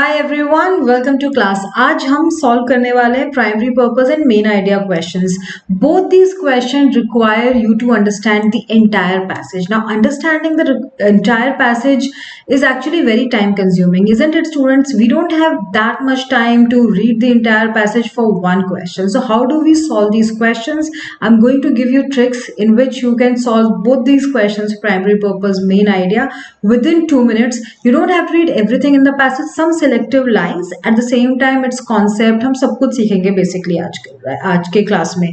Hi everyone, welcome to class. आज हम solve करने वाले हैं primary purpose and main idea questions. Both these question require you to understand the entire passage. Now understanding the entire passage is actually very time consuming, isn't it students? We don't have that much time to read the entire passage for one question. So how do we solve these questions? I'm going to give you tricks in which you can solve both these questions, primary purpose, main idea, within 2 minutes. You don't have to read everything in the passage, some selective lines, at the same time its concept हम सब कुछ सीखेंगे basically आज के class में।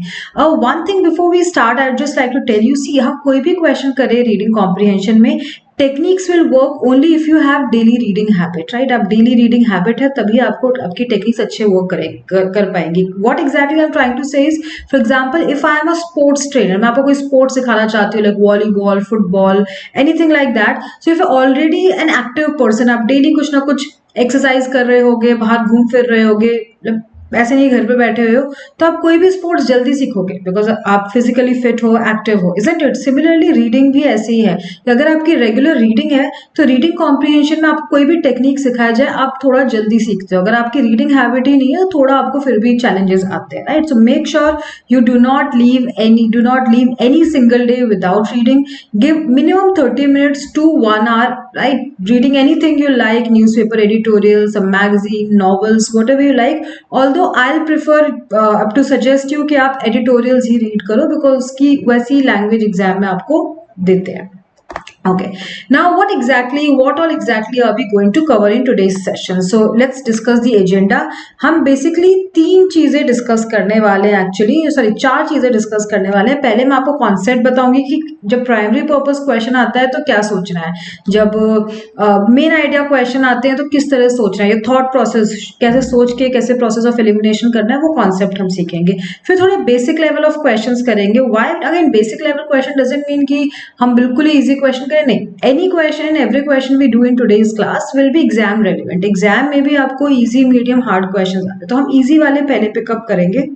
One thing before we start, I'd just like to tell you, see, हम कोई भी question करें reading comprehension में, techniques will work only if you have daily reading habit, right? आप डेली रीडिंग हैबिट है तभी आपको आपकी टेक्निक्स अच्छे वर्क कर पाएंगी। What exactly I am trying to say is, for example, if I am a sports trainer, मैं आपको कोई स्पोर्ट्स सिखाना चाहती हूँ, like volleyball, football, anything like that. So if already an active person, आप डेली कुछ ना कुछ एक्सरसाइज कर रहे होगे, बाहर घूम फिर रहे होगे, ऐसे नहीं घर पे बैठे हुए हो, तो आप कोई भी स्पोर्ट्स जल्दी सीखोगे बिकॉज आप फिजिकली फिट हो, एक्टिव हो, इजंट इट? सिमिलरली रीडिंग भी ऐसे ही है कि अगर आपकी रेगुलर रीडिंग है तो रीडिंग कॉम्प्रिहेंशन में आपको कोई भी टेक्निक सिखाया जाए आप थोड़ा जल्दी सीखते हो। अगर आपकी रीडिंग हैबिट ही नहीं है थोड़ा आपको फिर भी चैलेंजेस आते हैं, right? So make sure you do not leave any single day without reading. Give minimum 30 minutes to 1 hour, right? Reading anything you like, newspaper editorials, a magazine, novels, whatever you like. Although I'll prefer up to suggest you कि आप editorials ही read करो because उसकी वैसी language exam में आपको देते हैं। Okay, now what all exactly are we going to cover in today's session? So let's discuss the agenda. हम basically तीन चीजें डिस्कस करने वाले हैं, चार चीजें डिस्कस करने वाले हैं। पहले मैं आपको कॉन्सेप्ट बताऊंगी कि जब प्राइमरी पर्पस क्वेश्चन आता है तो क्या सोचना है, जब मेन आइडिया क्वेश्चन आते हैं तो किस तरह सोचना है, ये थॉट प्रोसेस, कैसे सोच के कैसे प्रोसेस ऑफ एलिमिनेशन करना है, वो कॉन्सेप्ट हम सीखेंगे। फिर थोड़े बेसिक लेवल ऑफ क्वेश्चंस करेंगे। Why again basic level question doesn't mean कि हम बिल्कुल ही इजी क्वेश्चन नहीं, any question, every question we do in today's class will be exam relevant. Exam में भी आपको इजी, मीडियम, हार्ड क्वेश्चंस आते हैं, तो हम इजी वाले पहले पिकअप करेंगे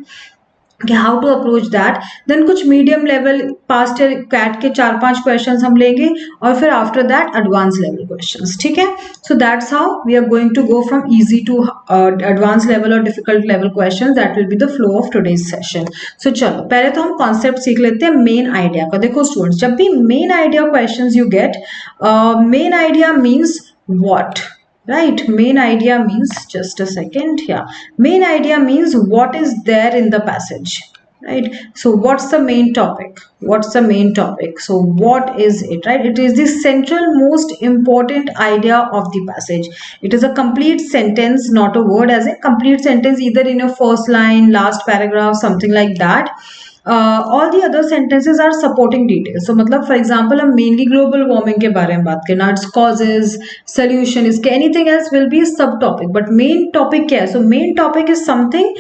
कि how to approach that. Then कुछ medium level past year CAT के 4-5 क्वेश्चंस हम लेंगे और फिर after that advance level questions, ठीक है? So that's how we are going to go from easy to advance level और difficult level questions. That will be the flow of today's session. So चलो पहले तो हम कॉन्सेप्ट सीख लेते हैं मेन आइडिया का। देखो स्टूडेंट्स, जब भी main idea questions you get, main idea means what, right? Main idea means, just a second, main idea means what is there in the passage, right? So what's the main topic? So what is it, right? It is the central most important idea of the passage. It is a complete sentence, not a word, as a complete sentence, either in your first line, last paragraph, something like that. All the other sentences are supporting details. So मतलब for example हम mainly global warming के बारे में बात करें, its causes, solution, इसके anything else will be sub topic, but main topic क्या है? So main topic is something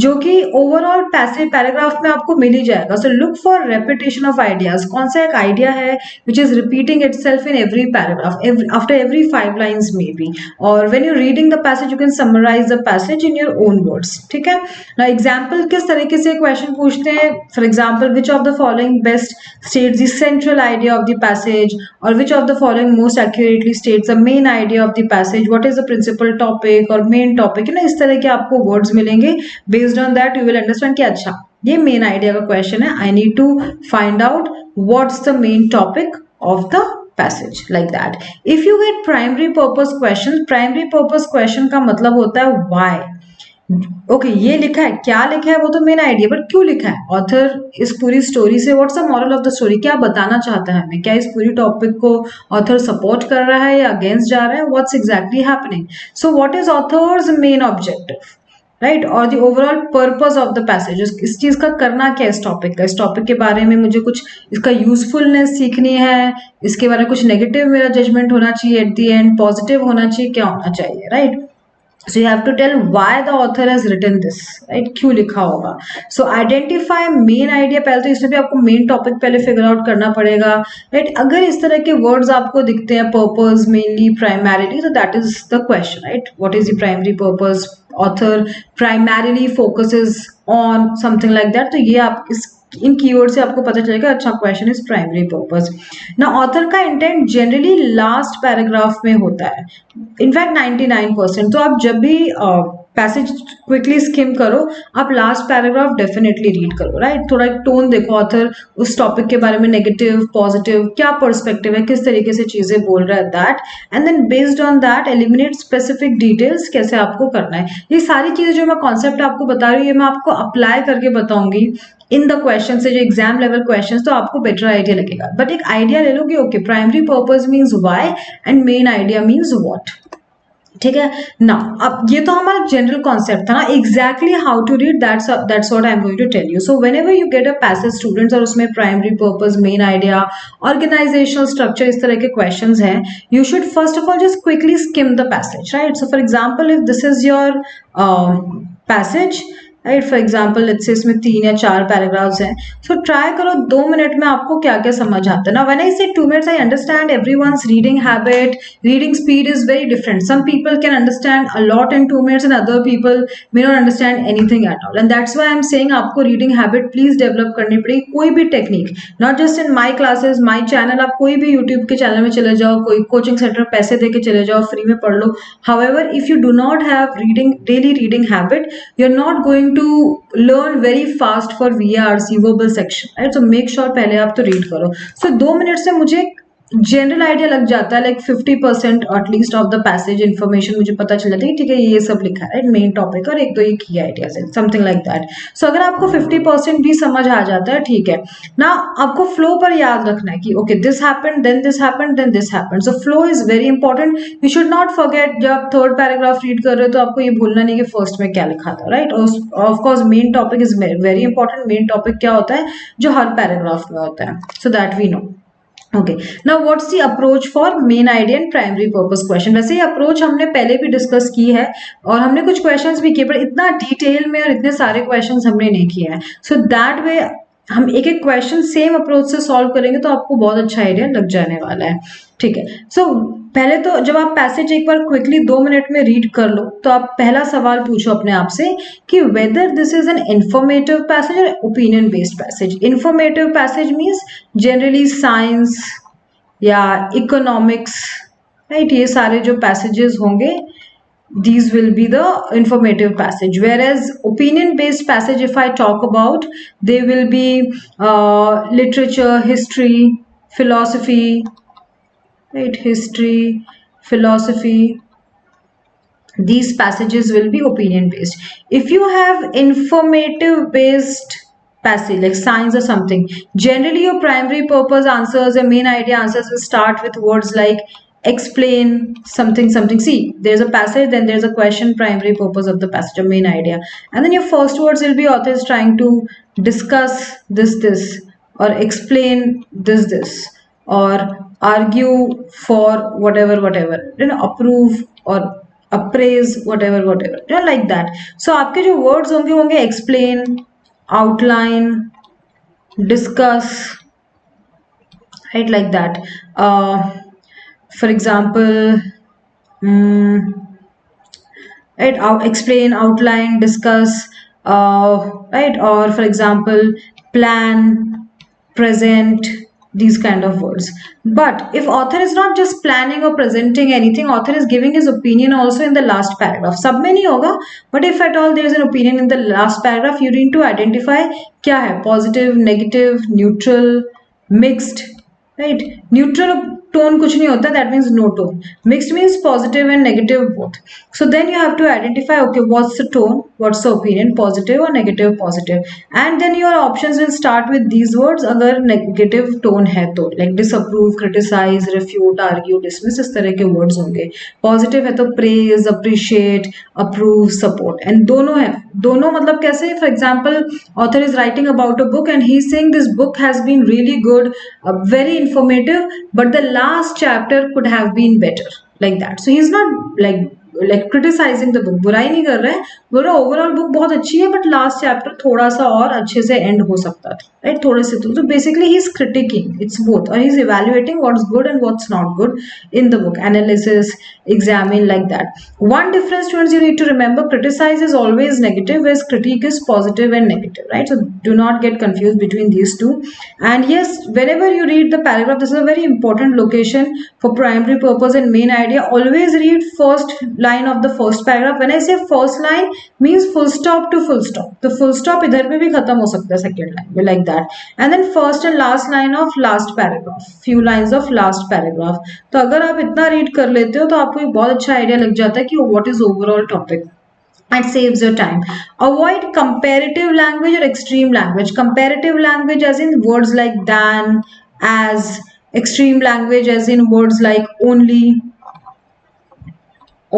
जो कि overall passage paragraph में आपको मिल ही जाएगा. So look for repetition of ideas. कौन सा एक idea है which is repeating itself in every paragraph, after every 5 lines maybe, or when you're reading the passage you can summarize the passage in your own words, ठीक है? Now example किस तरीके से question पूछते हैं? For example, which of the following best states the central idea of the passage, or which of the following most accurately states the main idea of the passage? What is the principal topic or main topic? You know, इस तरह के आपको words मिलेंगे. Based on that, you will understand कि अच्छा ये main idea का question है. I need to find out what's the main topic of the passage, like that. If you get primary purpose question का मतलब होता है why. ओके ये लिखा है, क्या लिखा है वो तो मेन आइडिया, बट क्यों लिखा है? ऑथर इस पूरी स्टोरी से what's the moral of the story, क्या बताना चाहता है हमें? क्या इस पूरी टॉपिक को ऑथर सपोर्ट कर रहा है या अगेंस्ट जा रहा है? What's exactly happening? So what is author's main objective, right? और the overall purpose of the passage, इस चीज का करना क्या है इस टॉपिक का? इस टॉपिक के बारे में मुझे कुछ इसका यूजफुलनेस सीखनी है, इसके बारे में कुछ नेगेटिव मेरा जजमेंट होना चाहिए, एट द एंड पॉजिटिव होना चाहिए, क्या होना चाहिए, right? So you have to tell why the author has written this, right? क्यों लिखा होगा? So identify main idea, पहले तो इसमें भी आपको main topic पहले figure out करना पड़ेगा, right? अगर इस तरह के words आपको दिखते हैं, purpose, mainly, primarily, so that is the question, right? What is the primary purpose? Author primarily focuses on, something like that. तो ये आप इस इन कीवर्ड से आपको पता चलेगा अच्छा क्वेश्चन इज प्राइमरी पर्पस। ना ऑथर का इंटेंट जनरली लास्ट पैराग्राफ में होता है, इनफैक्ट 99%। तो आप जब भी पैसेज क्विकली स्किम करो, आप लास्ट पैराग्राफ डेफिनेटली रीड करो, राइट। थोड़ा टोन देखो, ऑथर उस टॉपिक के बारे में नेगेटिव पॉजिटिव क्या पर्सपेक्टिव है, किस तरीके से चीजें बोल रहा है, that and then based on that eliminate specific details कैसे आपको करना है। ये सारी चीजें जो मैं कॉन्सेप्ट आपको बता रही हूँ, ये मैं आपको अप्लाई करके बताऊंगी इन द क्वेश्चन से, जो एग्जाम लेवल क्वेश्चन, तो आपको बेटर आइडिया लगेगा। बट एक आइडिया ले लो कि okay primary purpose means why and main idea means what, ठीक है ना। अब ये तो हमारा जनरल कॉन्सेप्ट था ना, exactly how to read, that's what I am going to tell you. So whenever you get a passage students और उसमें primary purpose, main idea, organisational structure, इस तरह के क्वेश्चंस हैं, you should first of all just quickly skim the passage, right. So for example if this is your passage, right, for example let's say इसमें 3 या 4 paragraphs हैं, so try करो 2 minute में आपको क्या क्या समझ आता है ना। When I say 2 minutes, I understand everyone's reading habit, reading speed is very different. Some people can understand a lot in 2 minutes and other people may not understand anything at all, and that's why I am saying आपको reading habit please develop करनी पड़ेगी। कोई भी technique, not just in my classes, my channel, आप कोई भी YouTube के channel में चले जाओ, कोई कोचिंग सेंटर पैसे दे के चले जाओ, फ्री में पढ़ लो। However if you do not have daily reading habit, you are not going to learn very fast for VA receivable section, right? So make sure पहले आप तो रीड करो। So 2 मिनट से मुझे जनरल आइडिया लग जाता है, like 50% at least of the passage information मुझे पता चल जाती है, ठीक है ये सब लिखा है मेन टॉपिक और एक दो ये की आइडियाज है, समथिंग लाइक दैट। सो अगर आपको 50% भी समझ आ जाता है, ठीक है ना, आपको फ्लो पर याद रखना है कि okay this happened, then this happened, then this happened. So flow is very important. You should not forget, जब आप थर्ड पैराग्राफ रीड कर रहे हो तो आपको ये भूलना नहीं कि फर्स्ट में क्या लिखा था, right. Of course main topic is very important. Main topic क्या होता है जो हर पैराग्राफ में होता है, so that we know. Okay, now what's the approach for main idea and primary purpose question. वैसे ये अप्रोच हमने पहले भी डिस्कस की है और हमने कुछ क्वेश्चंस भी किए, पर इतना डिटेल में और इतने सारे क्वेश्चंस हमने नहीं किए हैं। सो दैट वे हम एक एक क्वेश्चन सेम अप्रोच से सॉल्व करेंगे तो आपको बहुत अच्छा आइडिया लग जाने वाला है, ठीक है। सो पहले तो जब आप पैसेज एक बार क्विकली 2 मिनट में रीड कर लो, तो आप पहला सवाल पूछो अपने आप से कि whether this is an informative passage और opinion based passage. Informative passage means generally science या इकोनॉमिक्स, राइट, ये सारे जो पैसेजेस होंगे these will be the informative passage, whereas opinion based passage if I talk about, they will be literature, history, philosophy, right, history, philosophy, these passages will be opinion based. If you have informative based passage like science or something, generally your primary purpose answers and main idea answers will start with words like explain something something. See, there's a passage, then there's a question, primary purpose of the passage, a main idea, and then your first words will be author is trying to discuss this or explain this or argue for whatever, you know, approve or appraise whatever, you know, like that. So आपके जो words होंगे explain, outline, discuss, right, like that. For example, right, explain, outline, discuss, right, or for example plan, present, these kind of words. But if author is not just planning or presenting anything, author is giving his opinion also in the last paragraph. सब में नहीं होगा, but if at all there is an opinion in the last paragraph, you need to identify क्या है, positive, negative, neutral, mixed, right. Neutral tone कुछ नहीं होता, that means no tone. Mixed means positive and negative both. So then you have to identify, okay, what's the tone, what's the opinion, positive or negative, positive, and then your options will start with these words अगर negative tone है तो, like disapprove, criticize, refute, argue, dismiss, इस तरह के words होंगे. Positive है तो praise, appreciate, approve, support, and दोनों है, दोनों मतलब कैसे, for example author is writing about a book and he is saying this book has been really good, very informative, but the last chapter could have been better, like that. So he's not like like criticizing the book, बुराई नहीं कर रहे हैं, बोल रहे overall book बहुत अच्छी है बट लास्ट चैप्टर थोड़ा सा और अच्छे से एंड हो सकता था, राइट, थोड़े से, तो basically he is critiquing, it's both, और he is evaluating what's good and what's not good in the book, analysis, examine, like that. One difference, students, you need to remember, criticize is always negative, whereas critique is positive and negative, right? So do not get confused between these two. And yes, whenever you read the paragraph, this is a very important location for primary purpose and main idea. Always read first line of the first paragraph. When I say first line, means full stop to full stop. The full stop idhar pe bhi khatam ho sakta hai second line mein, like that. And then first and last line of last paragraph, few lines of last paragraph. तो अगर आप इतना read कर लेते हो तो आपको एक बहुत अच्छा आइडिया लग जाता है कि what is overall topic. It saves your time. Avoid comparative language or extreme language. Comparative language as in words like than, as. Extreme language as in words like only,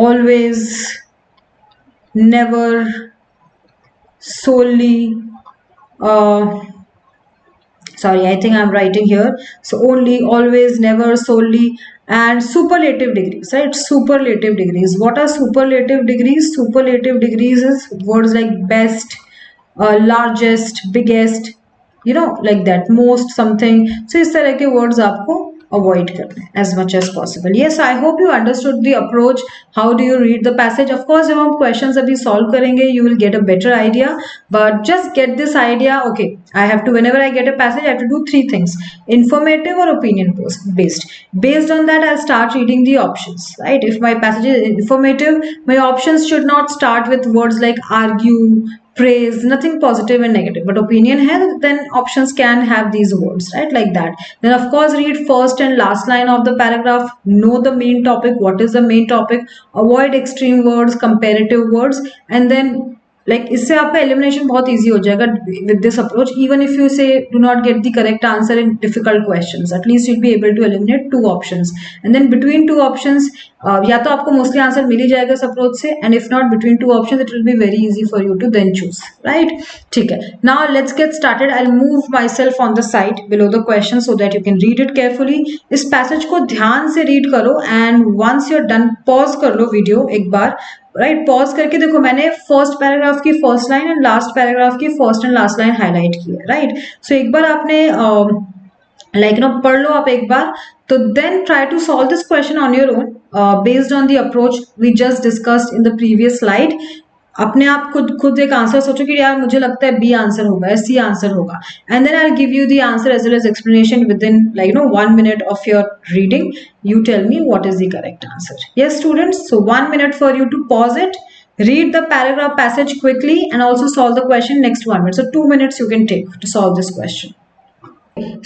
always, never, solely. Sorry, I think I'm writing here. So only, always, never, solely, and superlative degrees, right? Superlative degrees. What are superlative degrees? Superlative degrees is words like best, largest, biggest, like that, most something. So इस तरह के words आपको avoid करना है as much as possible. Yes, I hope you understood the approach. How do you read the passage? Of course, जब हम questions अभी solve करेंगे, you will get a better idea. But just get this idea. Okay, I have to, whenever I get a passage, I have to do three things: informative or opinion based. Based on that, I'll start reading the options. Right? If my passage is informative, my options should not start with words like argue, praise, nothing positive and negative. But opinion hai, then options can have these words, right, like that. Then of course read first and last line of the paragraph, know the main topic, what is the main topic, avoid extreme words, comparative words, and then like इससे आपका elimination बहुत easy हो जाएगा with this approach. Even if you say do not get the correct answer in difficult questions, at least you'll be able to eliminate two options, and then between two options या तो आपको mostly answer मिल ही जाएगा इस approach से, and if not, between two options it will be very easy for you to then choose, right? ठीक है, now let's get started. I'll move myself on the side below the question so that you can read it carefully. इस passage को ध्यान से read करो, and once you're done, pause कर लो video एक बार, right, pause करके देखो, मैंने फर्स्ट पैराग्राफ की first line and last paragraph की first and last line highlight की है, राइट. सो एक बार आपने लाइक पढ़ लो आप एक बार, तो then try to solve this question on your own based on the approach we just discussed in the previous slide. अपने आप खुद एक आंसर सोचो कि यार मुझे लगता है बी आंसर होगा या सी आंसर होगा, and then I will give you the answer as well as explanation within 1 minute of your reading. You tell me what is the correct answer. Yes, students, so 1 minute for you to pause it, read the paragraph passage quickly, and also solve the question next 1 minute. So 2 minutes you can take to solve this question.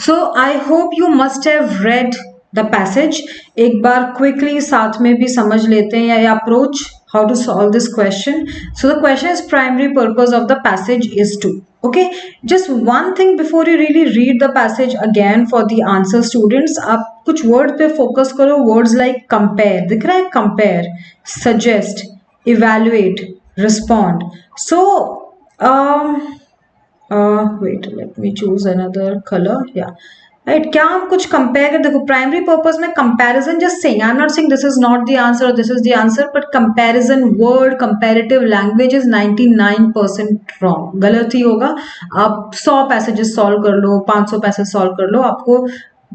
So I hope you must have read the passage. एक बार quickly साथ में भी समझ लेते हैं या approach how to solve this question. So the question is primary purpose of the passage is to. Okay, just one thing before you really read the passage again for the answer, students, आप कुछ word पे focus करो. Words like compare, दिख रहा है compare, suggest, evaluate, respond. So wait, let me choose another color. Yeah, right, क्या हम कुछ कंपेयर कर, देखो प्राइमरी पर्पस में comparison, just saying, I am not saying this is not the answer और this is the answer, but comparison word, comparative language is 99% wrong, गलत ही होगा. आप 100 पैसेजेस सॉल्व कर लो, 500 पैसेज सॉल्व कर लो, आपको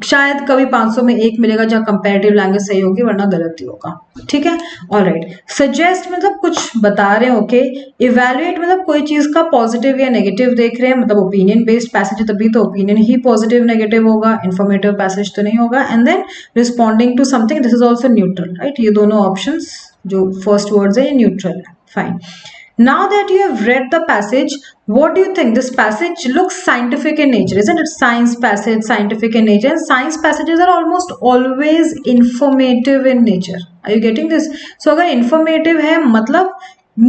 शायद कभी 500 में एक मिलेगा जहाँ कंपैरेटिव लैंग्वेज सही होगी, वरना गलत ही होगा. ठीक है, ऑलराइट. सजेस्ट मतलब कुछ बता रहे हैं, ओके. इवैल्यूएट मतलब कोई चीज का पॉजिटिव या नेगेटिव देख रहे हैं, मतलब ओपिनियन बेस्ड पैसेज है तभी तो ओपिनियन ही पॉजिटिव नेगेटिव होगा, इन्फॉर्मेटिव पैसेज तो नहीं होगा. And then responding to something, this is also neutral, right. ये दोनों ऑप्शंस जो फर्स्ट वर्ड्स है ये न्यूट्रल है. Fine. Now that you have read the passage, what do you think? This passage looks scientific in nature, isn't it? Science passage, scientific in nature. And science passages are almost always informative in nature. Are you getting this? So अगर informative है मतलब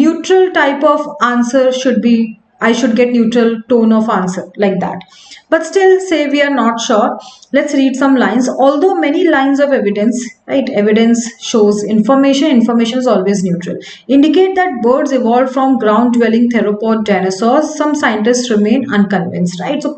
neutral type of answer should be, I should get neutral tone of answer, like that. but still say we are not sure. Let's read some lines. Although many lines of evidence, right, evidence shows information is always neutral, indicate that birds evolved from ground dwelling theropod dinosaurs, some scientists remain unconvinced, right? So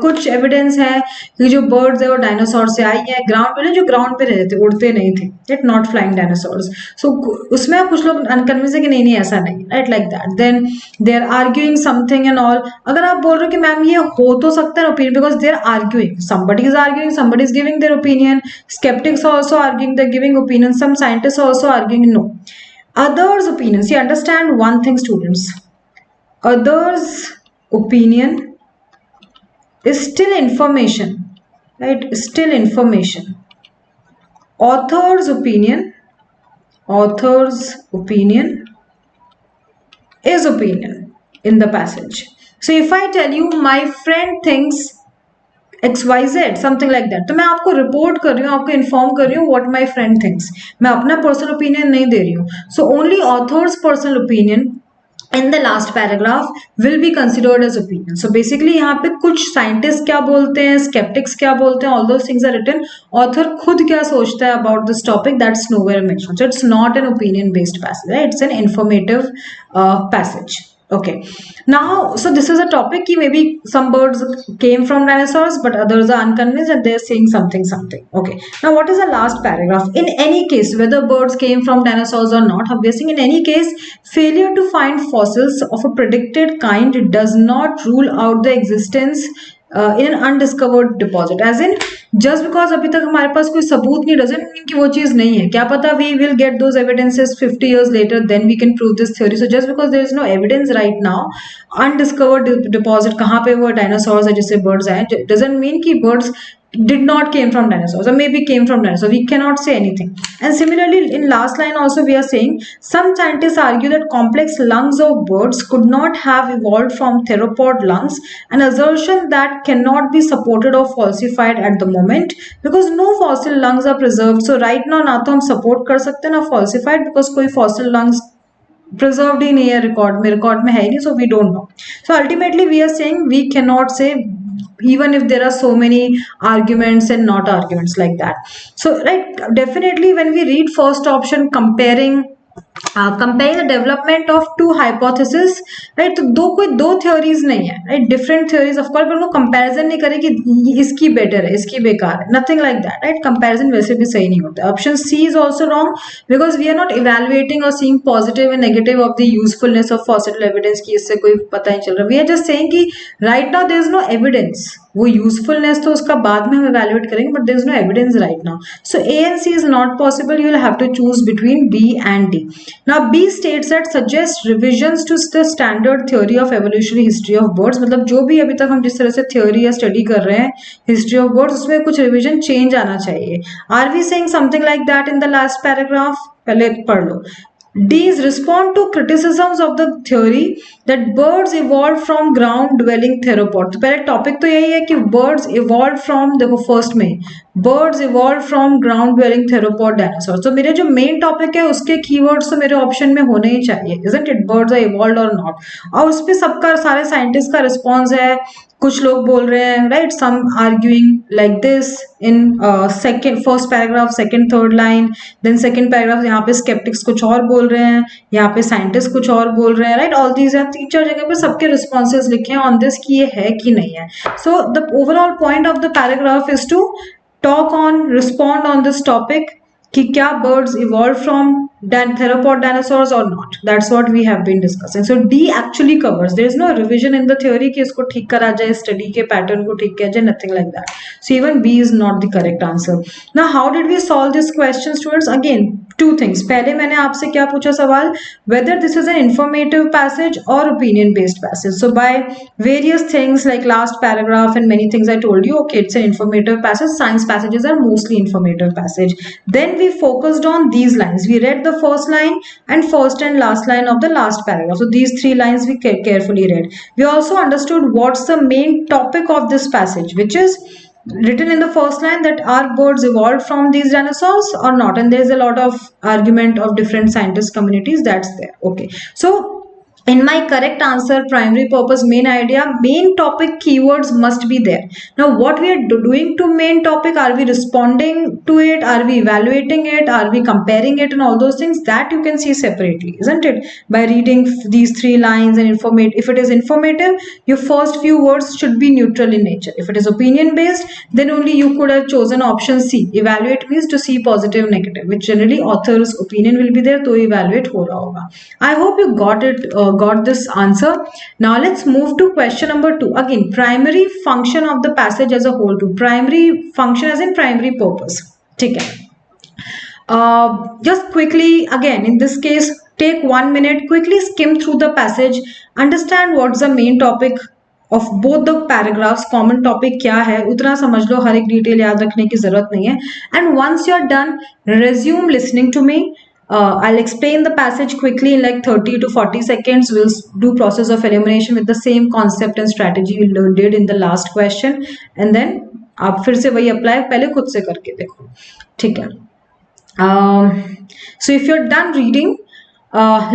कुछ evidence है कि जो birds है वो dinosaur से आई है, ground पे जो ग्राउंड पे रहते थे, उड़ते नहीं थे, राइट, नॉट फ्लाइंग डायनासोर्स. सो उसमें कुछ लोग अनकन्विंस है कि नहीं नहीं ऐसा नहीं, right, like that. Then they are arguing something and all. अगर आप बोल रहे हो कि मैम ये हो तो सकता है opinion, because they are arguing, somebody is arguing, somebody is giving their opinion, skeptics are also arguing, they're giving opinion, some scientists are also arguing. No, others opinions, you understand one thing students, others opinion is still information, right, still information. Author's opinion is opinion in the passage. So if I tell you my friend thinks XYZ, something like that, तो मैं आपको report कर रही हूँ, आपको inform कर रही हूँ what my friend thinks, मैं अपना पर्सनल ओपिनियन नहीं दे रही हूँ. So only author's personal opinion in the last paragraph will be considered as opinion. So basically यहाँ पे कुछ साइंटिस्ट क्या बोलते हैं, skeptics क्या बोलते हैं, all those things are written. Author खुद क्या सोचता है about this topic, that's nowhere mentioned. So it's not an opinion based passage, right? It's an informative passage. Okay, now so this is a topic ki maybe some birds came from dinosaurs but others are unconvinced and they're saying something. Okay, now what is the last paragraph? In any case, whether birds came from dinosaurs or not, we are saying in any case, failure to find fossils of a predicted kind does not rule out the existence in an undiscovered deposit. As in, just because अभी तक हमारे पास कोई सबूत नहीं doesn't mean कि वो चीज नहीं है. क्या पता we will get those evidences 50 years later, then we can prove this theory. So just because there is no evidence right now, undiscovered deposit कहाँ पे वो dinosaurs है जिससे birds आए, doesn't mean कि birds did not came from dinosaurs or maybe came from dinosaurs. We cannot say anything. And similarly, in last line also we are saying some scientists argue that complex lungs of birds could not have evolved from theropod lungs, an assertion that cannot be supported or falsified at the moment because no fossil lungs are preserved. So right now ना तो हम support कर सकते हैं ना falsified, because कोई fossil lungs preserved ही नहीं है रिकॉर्ड में है ही नहीं. So we don't know. So ultimately we are saying we cannot say, even if there are so many arguments and not arguments like that. So right, definitely when we read first option, comparing the development of two hypotheses, right, तो दो theories नहीं है, right, different theories of course, पर वो comparison नहीं करे कि इसकी better है इसकी बेकार है, nothing like that, right. Comparison वैसे भी सही नहीं होता. Option C is also wrong because we are not evaluating or seeing positive and negative of the usefulness of fossil evidence कि इससे कोई पता नहीं चल रहा. We are just saying कि right now there is no evidence. वो usefulness तो उसका बाद में हम evaluate करेंगे, but there is no evidence right now. So A and C is not possible. You will have to choose between B and D. Now B states that suggest revisions to the standard theory of evolutionary history of birds. मतलब जो भी अभी तक हम जिस तरह से theory या study कर रहे हैं history of birds, उसमें कुछ revision change आना चाहिए. Are we saying something like that in the last paragraph? पहले पढ़ लो. D is respond to criticisms of the theory that birds evolved from ground dwelling theropod. तो पहले टॉपिक तो यही है कि birds evolved from, देखो फर्स्ट में birds evolved from ground dwelling theropod dinosaurs. तो मेरे जो मेन टॉपिक है उसके कीवर्ड्स तो मेरे ऑप्शन में होने ही चाहिए, isn't it? Birds are evolved or not. और उस पे सबका सारे साइंटिस्ट का रिस्पॉन्स है. कुछ लोग बोल रहे हैं, right, some arguing like this in first paragraph, second third line, then second paragraph यहाँ पे स्केप्टिक्स कुछ और बोल रहे हैं, यहाँ पे साइंटिस्ट कुछ और बोल रहे हैं, राइट. ऑल दीज हैं, 3-4 जगह पे सबके रिस्पॉन्सेज लिखे हैं ऑन दिस कि ये है कि नहीं है. So the overall point of the paragraph is to talk on, respond on this topic कि क्या birds evolved from theropod dinosaurs or not. That's what we have been discussing. So D actually covers. There is no revision in the theory कि इसको ठीक करा जाए, study के pattern को ठीक किया जाए, nothing like that. So even B is not the correct answer. Now how did we solve this question, students? Again, two things. पहले मैंने आपसे क्या पूछा सवाल, whether this is an informative passage or opinion based passage. So by various things like last paragraph and many things I told you, okay, it's an informative passage. Science passages are mostly informative passage. Then we focused on these lines. We read the first line and first and last line of the last paragraph. So these 3 lines we carefully read. We also understood what's the main topic of this passage, which is written in the first line, that are birds evolved from these dinosaurs or not, and there is a lot of argument of different scientist communities that's there. Okay, so In my correct answer, primary purpose, main idea, main topic keywords must be there. Now what we are doing to main topic, are we responding to it, are we evaluating it, are we comparing it, and all those things that you can see separately, isn't it? By reading these 3 lines and informate. If it is informative, your first few words should be neutral in nature. If it is opinion based, then only you could have chosen option C. Evaluate means to see positive negative, which generally author's opinion will be there, तो evaluate हो रहा होगा. I hope you got this answer. Now let's move to question number 2. Again, primary function of the passage as a whole. To primary function as in primary purpose. ठीक है. Just quickly, again, in this case, take 1 minute, quickly skim through the passage, understand what's the main topic of both the paragraphs. Common topic क्या है उतना समझ लो, हर एक detail याद रखने की जरूरत नहीं है. And once you're done, resume listening to me. I'll explain the passage quickly in like 30 to 40 seconds. We'll do process of elimination with the same concept and strategy we did in the last question, and then आप फिर से वही apply, पहले खुद से करके देखो, ठीक है? So if you're done reading,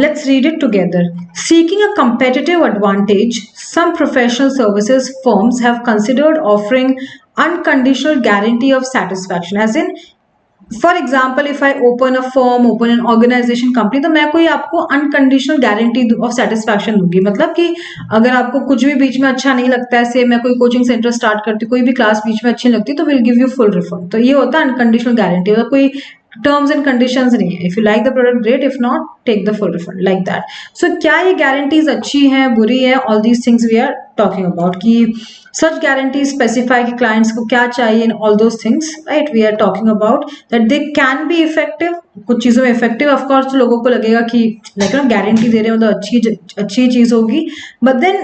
let's read it together. Seeking a competitive advantage, some professional services firms have considered offering unconditional guarantee of satisfaction. As in, for example, if I open a firm, open an organisation company, तो मैं कोई आपको unconditional guarantee of satisfaction दूंगी. मतलब कि अगर आपको कुछ भी बीच में अच्छा नहीं लगता है, से मैं कोई कोचिंग सेंटर स्टार्ट करती हूँ, कोई भी क्लास बीच में अच्छी लगती है, तो will give you full refund. तो ये होता है अनकंडीशनल गारंटी. मतलब कोई टर्म्स एंड कंडीशंस नहीं है. If you like the product great, if not take the full refund, like that. So क्या ये गारंटीज अच्छी हैं, बुरी है, all these things we are talking about. कि such guarantees specify कि clients को क्या चाहिए and all those things, right? We are talking about that they can be effective. कुछ चीजों में effective, of course, लोगों को लगेगा कि like ना गारंटी दे रहे हैं मतलब अच्छी चीज होगी, but then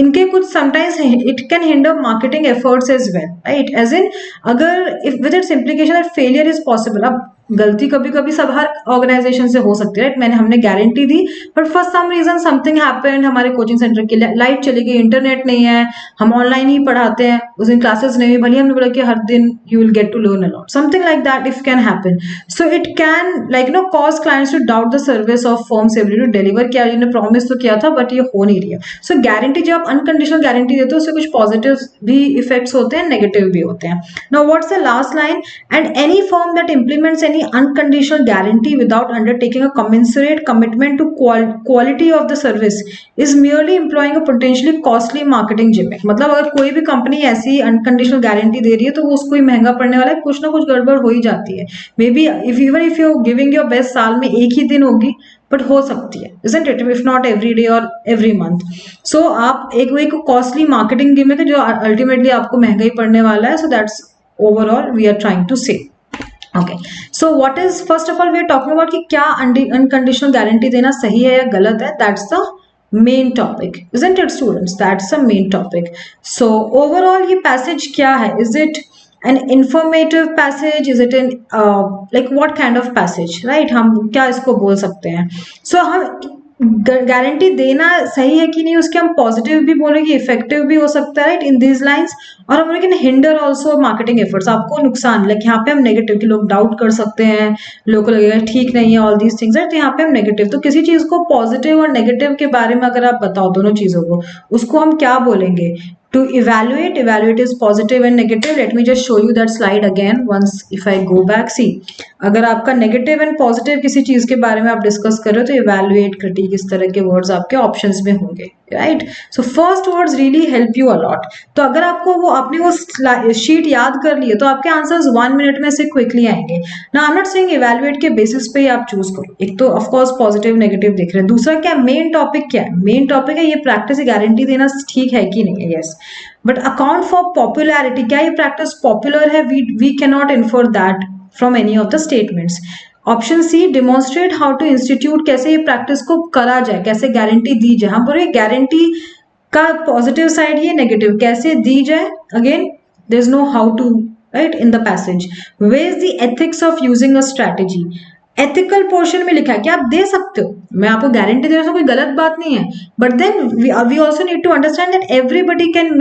इनके कुछ sometimes it can hinder marketing efforts as well, right? As in, अगर if with its implication that failure is possible. अब गलती कभी कभी सब हर ऑर्गेनाइजेशन से हो सकती है, राइट? हमने गारंटी दी, but for some reason something happened, हमारे कोचिंग सेंटर की लाइट चली गई, इंटरनेट नहीं है, हम ऑनलाइन ही पढ़ाते हैं, उस दिन क्लासेस नहीं हुई, भले हमने बोला कि हर दिन you will get to learn a lot, something like that if can happen. So it can like no cause clients to doubt the service of firms ability to deliver. क्या इन्होंने प्रॉमिस तो किया था बट ये हो नहीं रही है. सो गारंटी, जब आप अनकंडीशनल गारंटी देते हो, उससे कुछ पॉजिटिव भी इफेक्ट्स होते हैं, नेगेटिव भी होते हैं. Now what's the last line? And any firm that implements any unconditional guarantee without undertaking a commensurate commitment to quality of the service is merely employing a potentially costly marketing gimmick. मतलब अगर कोई भी company ऐसी unconditional guarantee दे रही है, तो वो उसको ही महंगा पड़ने वाला है, कुछ ना कुछ गड़बड़ हो ही जाती है. May be if you giving your best, साल में एक ही दिन होगी, बट हो सकती है, isn't it? If not every day or every month. So आप एक कॉस्टली मार्केटिंग गिमिक है जो अल्टीमेटली आपको महंगा ही पड़ने वाला है. So that's overall we are trying to say. Okay, so what is, first of all we are talking about कि क्या unconditional guarantee देना सही है या गलत है. That's the main topic, isn't it students? That's the main topic. So overall ये passage क्या है? Is it an informative passage? Is it an like what kind of passage, right? हम क्या इसको बोल सकते हैं? So हम गारंटी देना सही है कि नहीं, उसके हम पॉजिटिव भी बोल रहे कि इफेक्टिव भी हो सकता है, राइट, इन दीज लाइंस. और हम बोले कि हिंडर ऑल्सो मार्केटिंग एफर्ट्स, आपको नुकसान, लाइक यहाँ पे हम नेगेटिव कि लोग डाउट कर सकते हैं, लोगों को लगेगा ठीक नहीं है, ऑल दीज थिंग्स, राइट. तो यहाँ पे हम नेगेटिव, तो किसी चीज को पॉजिटिव और नेगेटिव के बारे में अगर आप बताओ दोनों चीजों को, उसको हम क्या बोलेंगे? To evaluate is positive and negative. Let me just show you that slide again once. If I go back, see, अगर आपका negative and positive किसी चीज के बारे में आप डिस्कस कर रहे हो, तो evaluate, critique, इस तरह के वर्ड्स आपके ऑप्शंस में होंगे, right. So first words really help you a lot. तो अगर आपको वो आपने वो शीट याद कर ली है, तो आपके आंसर्स 1 मिनट में से क्विकली आएंगे ना. आई एम नॉट सेइंग इवैल्यूएट के बेसिस पे ही आप चूज करो. एक तो ऑफ कोर्स पॉजिटिव नेगेटिव देख रहे हैं, दूसरा क्या मेन टॉपिक क्या है? मेन टॉपिक है ये प्रैक्टिस गारंटी देना ठीक है कि नहीं है. Yes, but account for popularity, क्या ये प्रैक्टिस पॉपुलर है? We can not infer that from any of the statements. Option C, demonstrate how to institute, कैसे ये प्रैक्टिस को करा जाए, कैसे गारंटी दी जाए. हम बोले गारंटी का पॉजिटिव साइड, ये नेगेटिव कैसे दी जाए. Again there is no how to, right, in the passage. Where is the ethics of using a strategy. Ethical portion में लिखा है कि आप दे सकते हो, मैं आपको गारंटी दे रहा हूं, कोई गलत बात नहीं है, but then we also need to understand that everybody can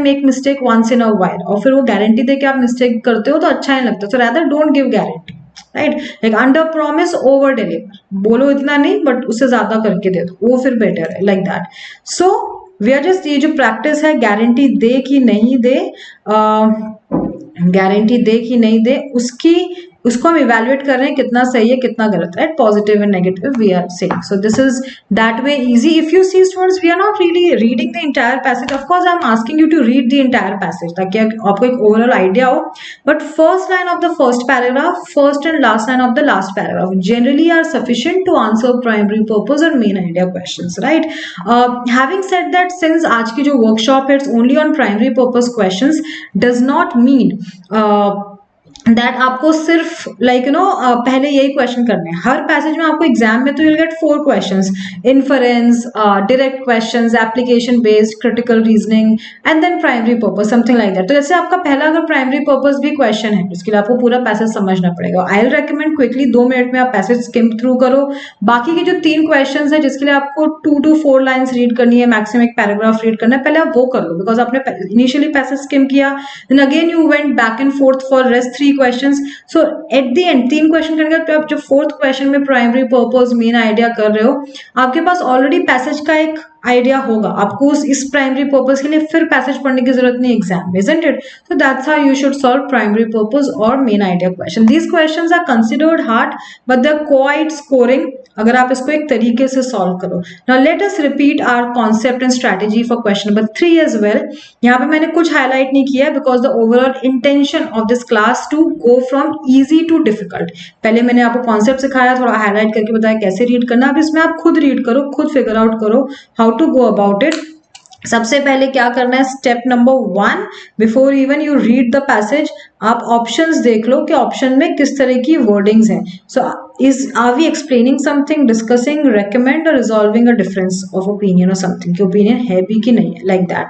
make mistake once in a while. और फिर वो गारंटी दे के आप मिस्टेक करते हो तो अच्छा नहीं लगता. So rather don't give guarantee. Right, like under promise over deliver, बोलो इतना नहीं बट उससे ज्यादा करके दे दो, वो फिर बेटर है, like that. So we are just, ये जो प्रैक्टिस है गारंटी दे कि नहीं दे, गारंटी दे कि नहीं दे, उसको हम इवेल्युएट कर रहे हैं कितना सही है कितना गलत, right, positive and negative we are saying. So this is that way easy. If you see students, we are not really reading the entire passage. Of course I am asking you to read the entire passage ताकि आपको एक overall idea हो, but first line of the first paragraph, first and last line of the last paragraph generally are sufficient to answer primary purpose or main idea questions, right? Having said that, since आज की जो workshop है it's only on primary purpose questions, does not mean that आपको सिर्फ like you know पहले यही question करने हैं. हर पैसेज में आपको एग्जाम में तो you will get 4 questions, inference, direct questions, application based, critical reasoning and then primary purpose, something like that. तो जैसे आपका पहला अगर प्राइमरी पर्पस भी क्वेश्चन है जिसके लिए आपको पूरा पैसेज समझना पड़ेगा, I will recommend quickly 2 minute में आप पैसेज स्किम थ्रू करो. बाकी के जो 3 क्वेश्चन है जिसके लिए आपको 2 to 4 लाइन्स रीड करनी है, मैक्सिमम एक पैराग्राफ रीड करना है, पहले आप वो कर लो बिकॉज आपने इनिशियली पैसेज स्किम किया, then again you went back and forth for rest 3 questions. So at the end 3 question करने के बाद आप जो 4th क्वेश्चन में प्राइमरी पर्पस मेन आइडिया कर रहे हो, आपके पास ऑलरेडी पैसेज का एक आइडिया होगा, आपको इस प्राइमरी पर्पस के लिए फिर पैसेज पढ़ने की जरूरत नहीं एग्जाम में, isn't it? So that's how you should solve primary purpose or main idea question. These questions are considered hard but they're quite scoring अगर आप इसको एक तरीके से सॉल्व करो. Now let us repeat our concept and strategy for question number 3 as well. यहाँ पे मैंने कुछ हाईलाइट नहीं किया because the overall intention of this class to go from easy to difficult. पहले मैंने आपको कॉन्सेप्ट सिखाया, थोड़ा हाईलाइट करके बताया कैसे रीड करना. अब इसमें आप खुद रीड करो, खुद फिगर आउट करो how to go about it. सबसे पहले क्या करना है, step number 1, before even you read the passage आप ऑप्शंस देख लो कि ऑप्शन में किस तरह की वर्डिंग्स हैं. So are we explaining something, discussing, recommend और resolving a difference of opinion और समथिंग, कि ओपिनियन है भी कि नहीं है, लाइक दैट.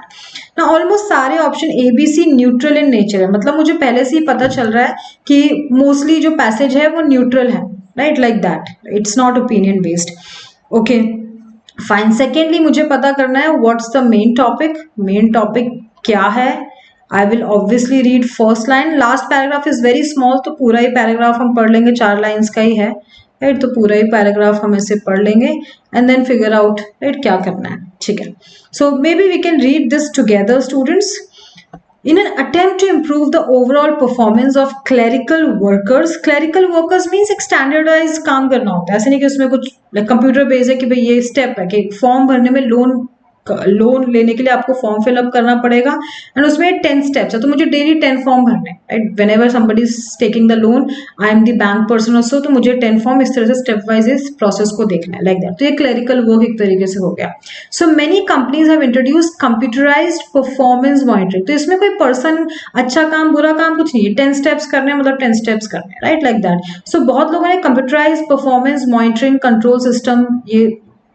ना ऑलमोस्ट सारे option ABC neutral in nature है, मतलब मुझे पहले से ही पता चल रहा है कि मोस्टली जो पैसेज है वो न्यूट्रल है, right, like that, it's not opinion based. Okay fine. Secondly मुझे पता करना है what's the main topic, main topic क्या है. I will obviously read first line, last paragraph is very small तो पूरा ही पैराग्राफ हम पढ़ लेंगे, 4 लाइन्स का ही है, राइट, तो पूरा ही पैराग्राफ हम इसे पढ़ लेंगे and then figure out, right, क्या करना है. ठीक है, so maybe we can read this together students. In an attempt to improve the overall performance of clerical workers means एक standardized काम करना होता है, ऐसे नहीं कि उसमें कुछ कंप्यूटर बेस्ड है कि भाई ये स्टेप है कि फॉर्म भरने में लोन लेने के लिए आपको फॉर्म फिलअप करना पड़ेगा एंड उसमें 10 स्टेप्स है, तो मुझे डेली 10 फॉर्म भरने, right. When ever somebody is taking the loan, I am the bank person also, तो मुझे 10 फॉर्म इस तरह से स्टेप वाइज इस प्रोसेस को देखना है, लाइक दैट. तो ये क्लरिकल वर्क एक तरीके से हो गया. So many companies have introduced computerised performance monitoring. तो इसमें कोई पर्सन अच्छा काम बुरा काम कुछ नहीं है, 10 स्टेप्स करने मतलब 10 स्टेप्स करने, राइट, लाइक दैट. सो बहुत लोगों ने computerised performance monitoring control system ये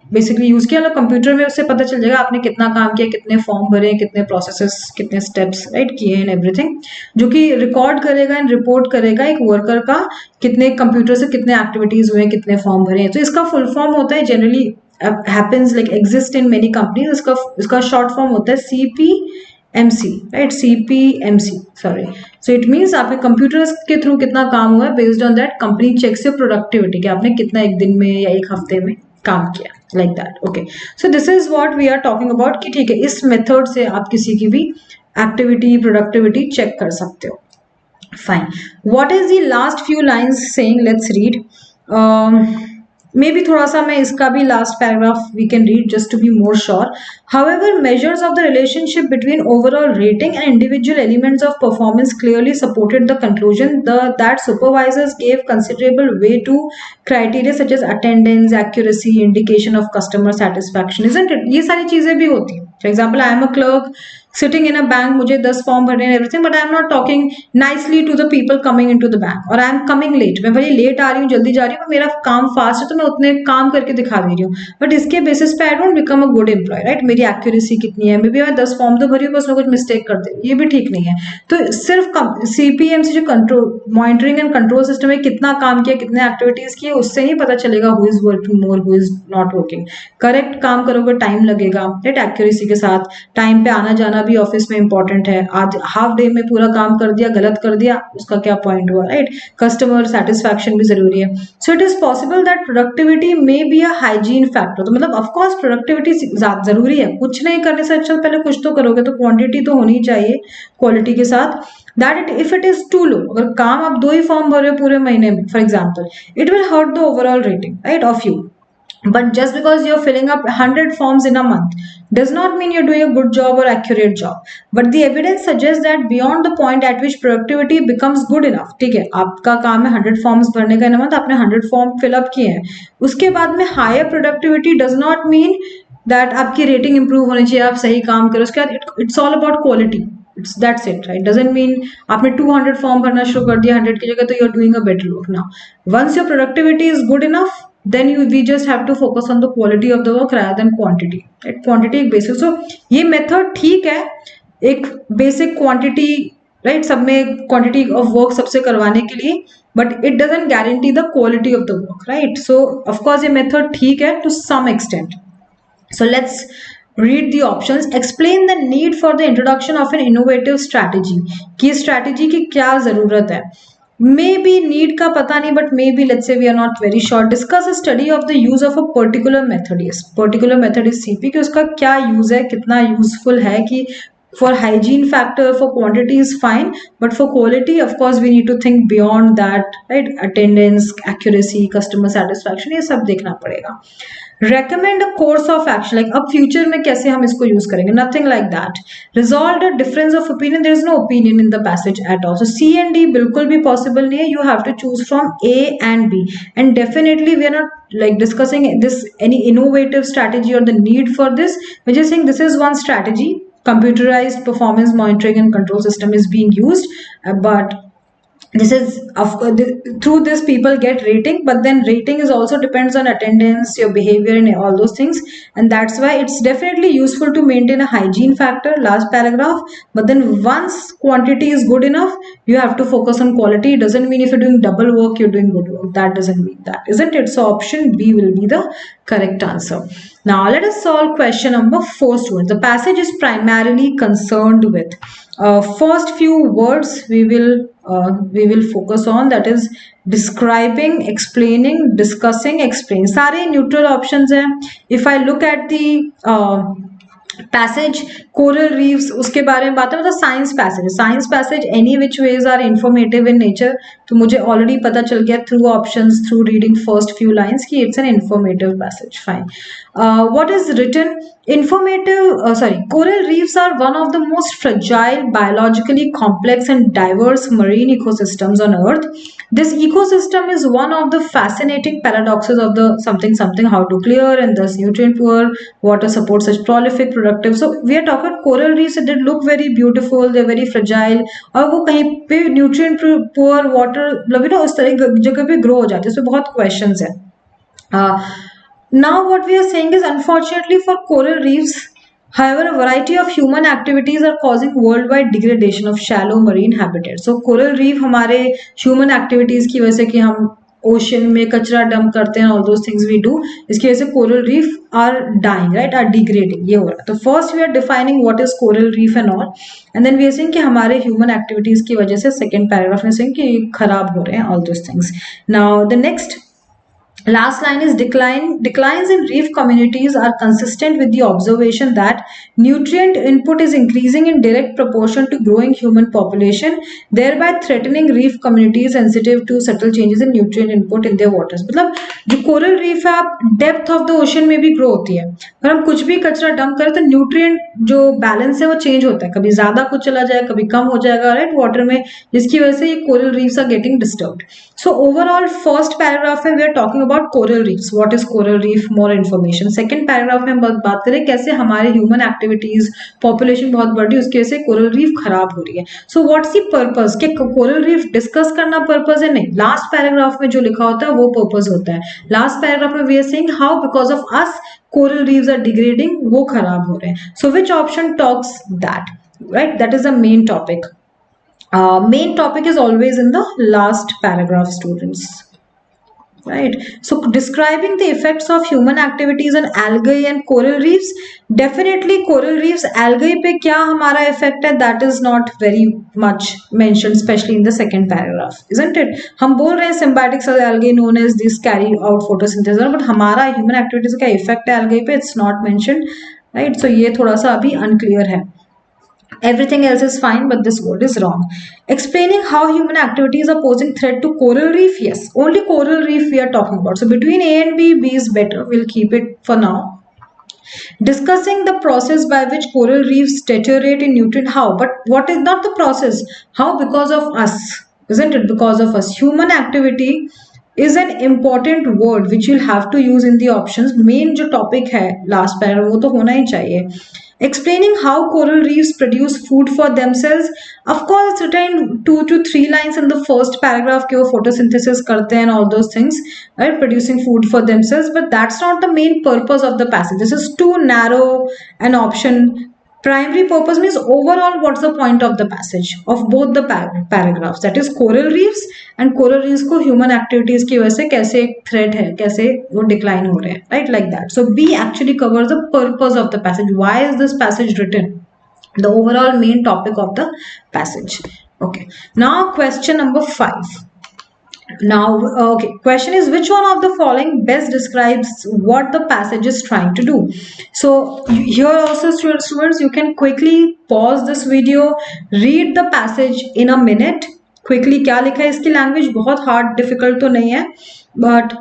बेसिकली यूज किया, कंप्यूटर में उससे पता चल जाएगा आपने कितना काम किया, कितने फॉर्म भरे, कितने प्रोसेसेस, कितने स्टेप्स, राइट, किए एंड एवरीथिंग, जो कि रिकॉर्ड करेगा एंड रिपोर्ट करेगा एक वर्कर का कितने कंप्यूटर से कितने एक्टिविटीज हुए, कितने फॉर्म भरे हैं. तो इसका फुल फॉर्म होता है generally happens like exist in many companies, इसका शॉर्ट फॉर्म होता है CPMC, right, CPMC, sorry. So it means आपके कंप्यूटर्स के थ्रू कितना काम हुआ है, based on that company checks your productivity कि आपने कितना एक दिन में या एक हफ्ते में काम किया, like that. Okay, so this is what we are talking about कि ठीक है, इस मेथड से आप किसी की भी एक्टिविटी प्रोडक्टिविटी चेक कर सकते हो. Fine. What is the last few lines saying, let's read. Maybe थोड़ा सा मैं इसका भी last paragraph we can read just to be more sure. However, measures of the relationship between overall rating and individual elements of performance clearly supported the conclusion that supervisors gave considerable weight to criteria such as attendance, accuracy, indication of customer satisfaction, isn't it? ये सारी चीजें भी होती हैं. For example, I am a clerk sitting in a bank, मुझे 10 form भरने and everything, but I am not talking nicely to the people coming into the bank, और I am coming late. मैं भले लेट आ रही हूँ, जल्दी जा रही हूँ, मेरा काम फास्ट है तो मैं उतने काम करके दिखा दे रही हूँ, बट इसके बेसिस पे I don't become a good employee, right. मेरी एक्यूरेसी कितनी है, मे बी मैं 10 फॉर्म तो भरी हूँ, उसमें कुछ मिस्टेक कर दे, ये भी ठीक नहीं है. तो सिर्फ CPMC जो control monitoring and control system है, कितना काम किया, कितने एक्टिविटीज किए, उससे ही पता चलेगा who is working more, who is not working. Correct काम करोगे टाइम लगेगा, राइट, एक्यूरेसी के साथ टाइम पे आना जाना भी ऑफिस में इंपॉर्टेंट है, आज हाफ डे में पूरा काम कर दिया, गलत कर दिया, उसका क्या पॉइंट हुआ, राइट? कस्टमर सेटिस्फैक्शन भी जरूरी है. So it is possible that productivity may be a hygiene factor. तो मतलब ऑफकोर्स प्रोडक्टिविटी जरूरी है, कुछ नहीं करने से अच्छा पहले कुछ तो करोगे, तो क्वांटिटी तो होनी चाहिए क्वालिटी के साथ. That it if it is too low, अगर काम आप 2 ही फॉर्म भर रहे हो पूरे महीने में for example, it will hurt the overall rating, right, of you. But just because you're filling up 100 forms in a month does not mean you're doing a good job or accurate job. But the evidence suggests that beyond the point at which productivity becomes good enough, ठीक है, आपका काम है 100 forms भरने का इन month, आपने 100 form fill up किए हैं, उसके बाद में higher productivity does not mean that आपकी रेटिंग इंप्रूव होनी चाहिए, आप सही काम करो. उसके बाद it's all about quality. That's it, right? Doesn't mean आपने 200 फॉर्म भरना शुरू कर दिया 100 की जगह, तो you're doing a better work now. Once your productivity is good enough, then we just have to focus on the quality of the work rather than quantity, right? Quantity एक basic. So ये method ठीक है, एक basic quantity, right? सब में quantity of work सबसे करवाने के लिए, but it doesn't guarantee the quality of the work, right? So of course ये method ठीक है to some extent. So let's read the options. Explain the need for the introduction of an innovative strategy. कि strategy की क्या जरूरत है. Maybe need का पता नहीं, but maybe let's say we are not very sure. Discuss a study of the use of a particular method. Yes, particular method is CP, कि उसका क्या use है, कितना useful है, कि for hygiene factor, for quantity is fine, but for quality of course we need to think beyond that, right? Attendance, accuracy, customer satisfaction, ये सब देखना पड़ेगा. Recommend a course of action, like अब future में कैसे हम इसको use करेंगे, nothing like that. Resolve a difference of opinion, there is no opinion in the passage at all. So C and D बिल्कुल भी possible नहीं है, you have to choose from A and B. And definitely we are not like discussing this any innovative strategy or the need for this. We're just saying this is one strategy. Computerized performance monitoring and control system is being used, but this is through this people get rating, but then rating is also depends on attendance, your behavior and all those things, and that's why it's definitely useful to maintain a hygiene factor, last paragraph. But then once quantity is good enough, you have to focus on quality. It doesn't mean if you're doing double work you're doing good work, that doesn't mean that, isn't it? So option B will be the correct answer. Now let us solve question number 4, students. The passage is primarily concerned with first few words we will focus on, that is describing, explaining, discussing, explain. सारे neutral options हैं. If I look at the passage coral reefs, उसके बारे में बात है, मतलब science passage any which ways are informative in nature. तो मुझे ऑलरेडी पता चल गया through options, through reading first few lines कि it's an informative passage. Fine. What is written? Coral reefs are one of the most fragile, biologically complex and diverse marine ecosystems on Earth. This ecosystem is one of the fascinating paradoxes of the something, how to clear and thus nutrient poor water supports such prolific, productive. So we are talking coral reefs. They look very beautiful, they're very fragile, और वो कहीं पे nutrient poor water मतलब उस तरह जगह पे grow हो जाते हैं. इसमें बहुत questions है. Now what we are saying is, unfortunately for coral reefs, however, a variety of human activities are causing worldwide degradation of shallow marine habitat. So coral reef हमारे human activities की वजह से कि हम ocean में कचरा dump करते हैं, all those things we do, इसकी वजह से coral reef are dying, right, are degrading. ये हो रहा है. तो first we are defining what is coral reef and all, and then we are saying कि हमारे human activities की वजह से second paragraph में saying कि खराब हो रहे हैं all those things. Now the next last line is declines in reef communities are consistent with the observation that nutrient input is increasing in direct proportion to growing human population, thereby threatening reef communities sensitive to subtle changes in nutrient input in their waters. मतलब जो coral reef है, आप depth of the ocean में भी grow होती है. अगर हम कुछ भी कचरा डंप करें तो nutrient जो balance है वो change होता है, कभी ज्यादा कुछ चला जाए, कभी कम हो जाएगा, right, water में, जिसकी वजह से ये coral reefs are getting disturbed. So overall first paragraph में we are talking about coral reefs. What is coral reef? More information. Second paragraph में हम बात करें कैसे हमारे human activities, population बहुत बढ़ रही है, उसकी वजह से coral reef खराब हो रही है. So what's the purpose? कि coral reef discuss करना purpose है? नहीं, last paragraph में जो लिखा होता है वो purpose होता है. Last paragraph में we are saying how because of us coral reefs are degrading, वो खराब हो रहे हैं. So which option talks that? Right, that is the main topic. Main topic is always in the last paragraph, students. right? So describing the effects of human activities on algae and coral reefs, definitely coral reefs, algae पे क्या हमारा effect है, that is not very much mentioned, especially in the second paragraph, isn't it? हम बोल रहे हैं symbiotic cell algae known as these carry out photosynthesis, but हमारा human activities का effect है algae पे, it's not mentioned, right? So ये थोड़ा सा अभी unclear है. Everything else is fine, but this word is wrong. Explaining how human activities are posing threat to coral reef. Yes, only coral reef we are talking about. So between A and B, B is better. We'll keep it for now. Discussing the process by which coral reefs deteriorate in nutrient. How? But what is not the process? How? Because of us. Isn't it? Because of us. Human activity is an important word which you'll have to use in the options. Main जो topic है last paragraph वो तो होना ही चाहिए. Explaining how coral reefs produce food for themselves. Of course, it's written 2 to 3 lines in the first paragraph कि वो photosynthesis करते हैं and all those things, right? Producing food for themselves, but that's not the main purpose of the passage. This is too narrow an option. Primary purpose means overall what's the point of the passage of both the paragraphs, that is coral reefs, and coral reefs को human activities की वजह से कैसे एक threat है, कैसे वो decline हो रहे हैं, right? Like that. So B actually covers the purpose of the passage. Why is this passage written? The overall main topic of the passage. Okay. Now question number 5. Now, okay, question is which one of the following best describes what the passage is trying to do? So here also students, you can quickly pause this video, read the passage in a minute. Quickly क्या लिखा है, इसकी language बहुत hard difficult तो नहीं है, but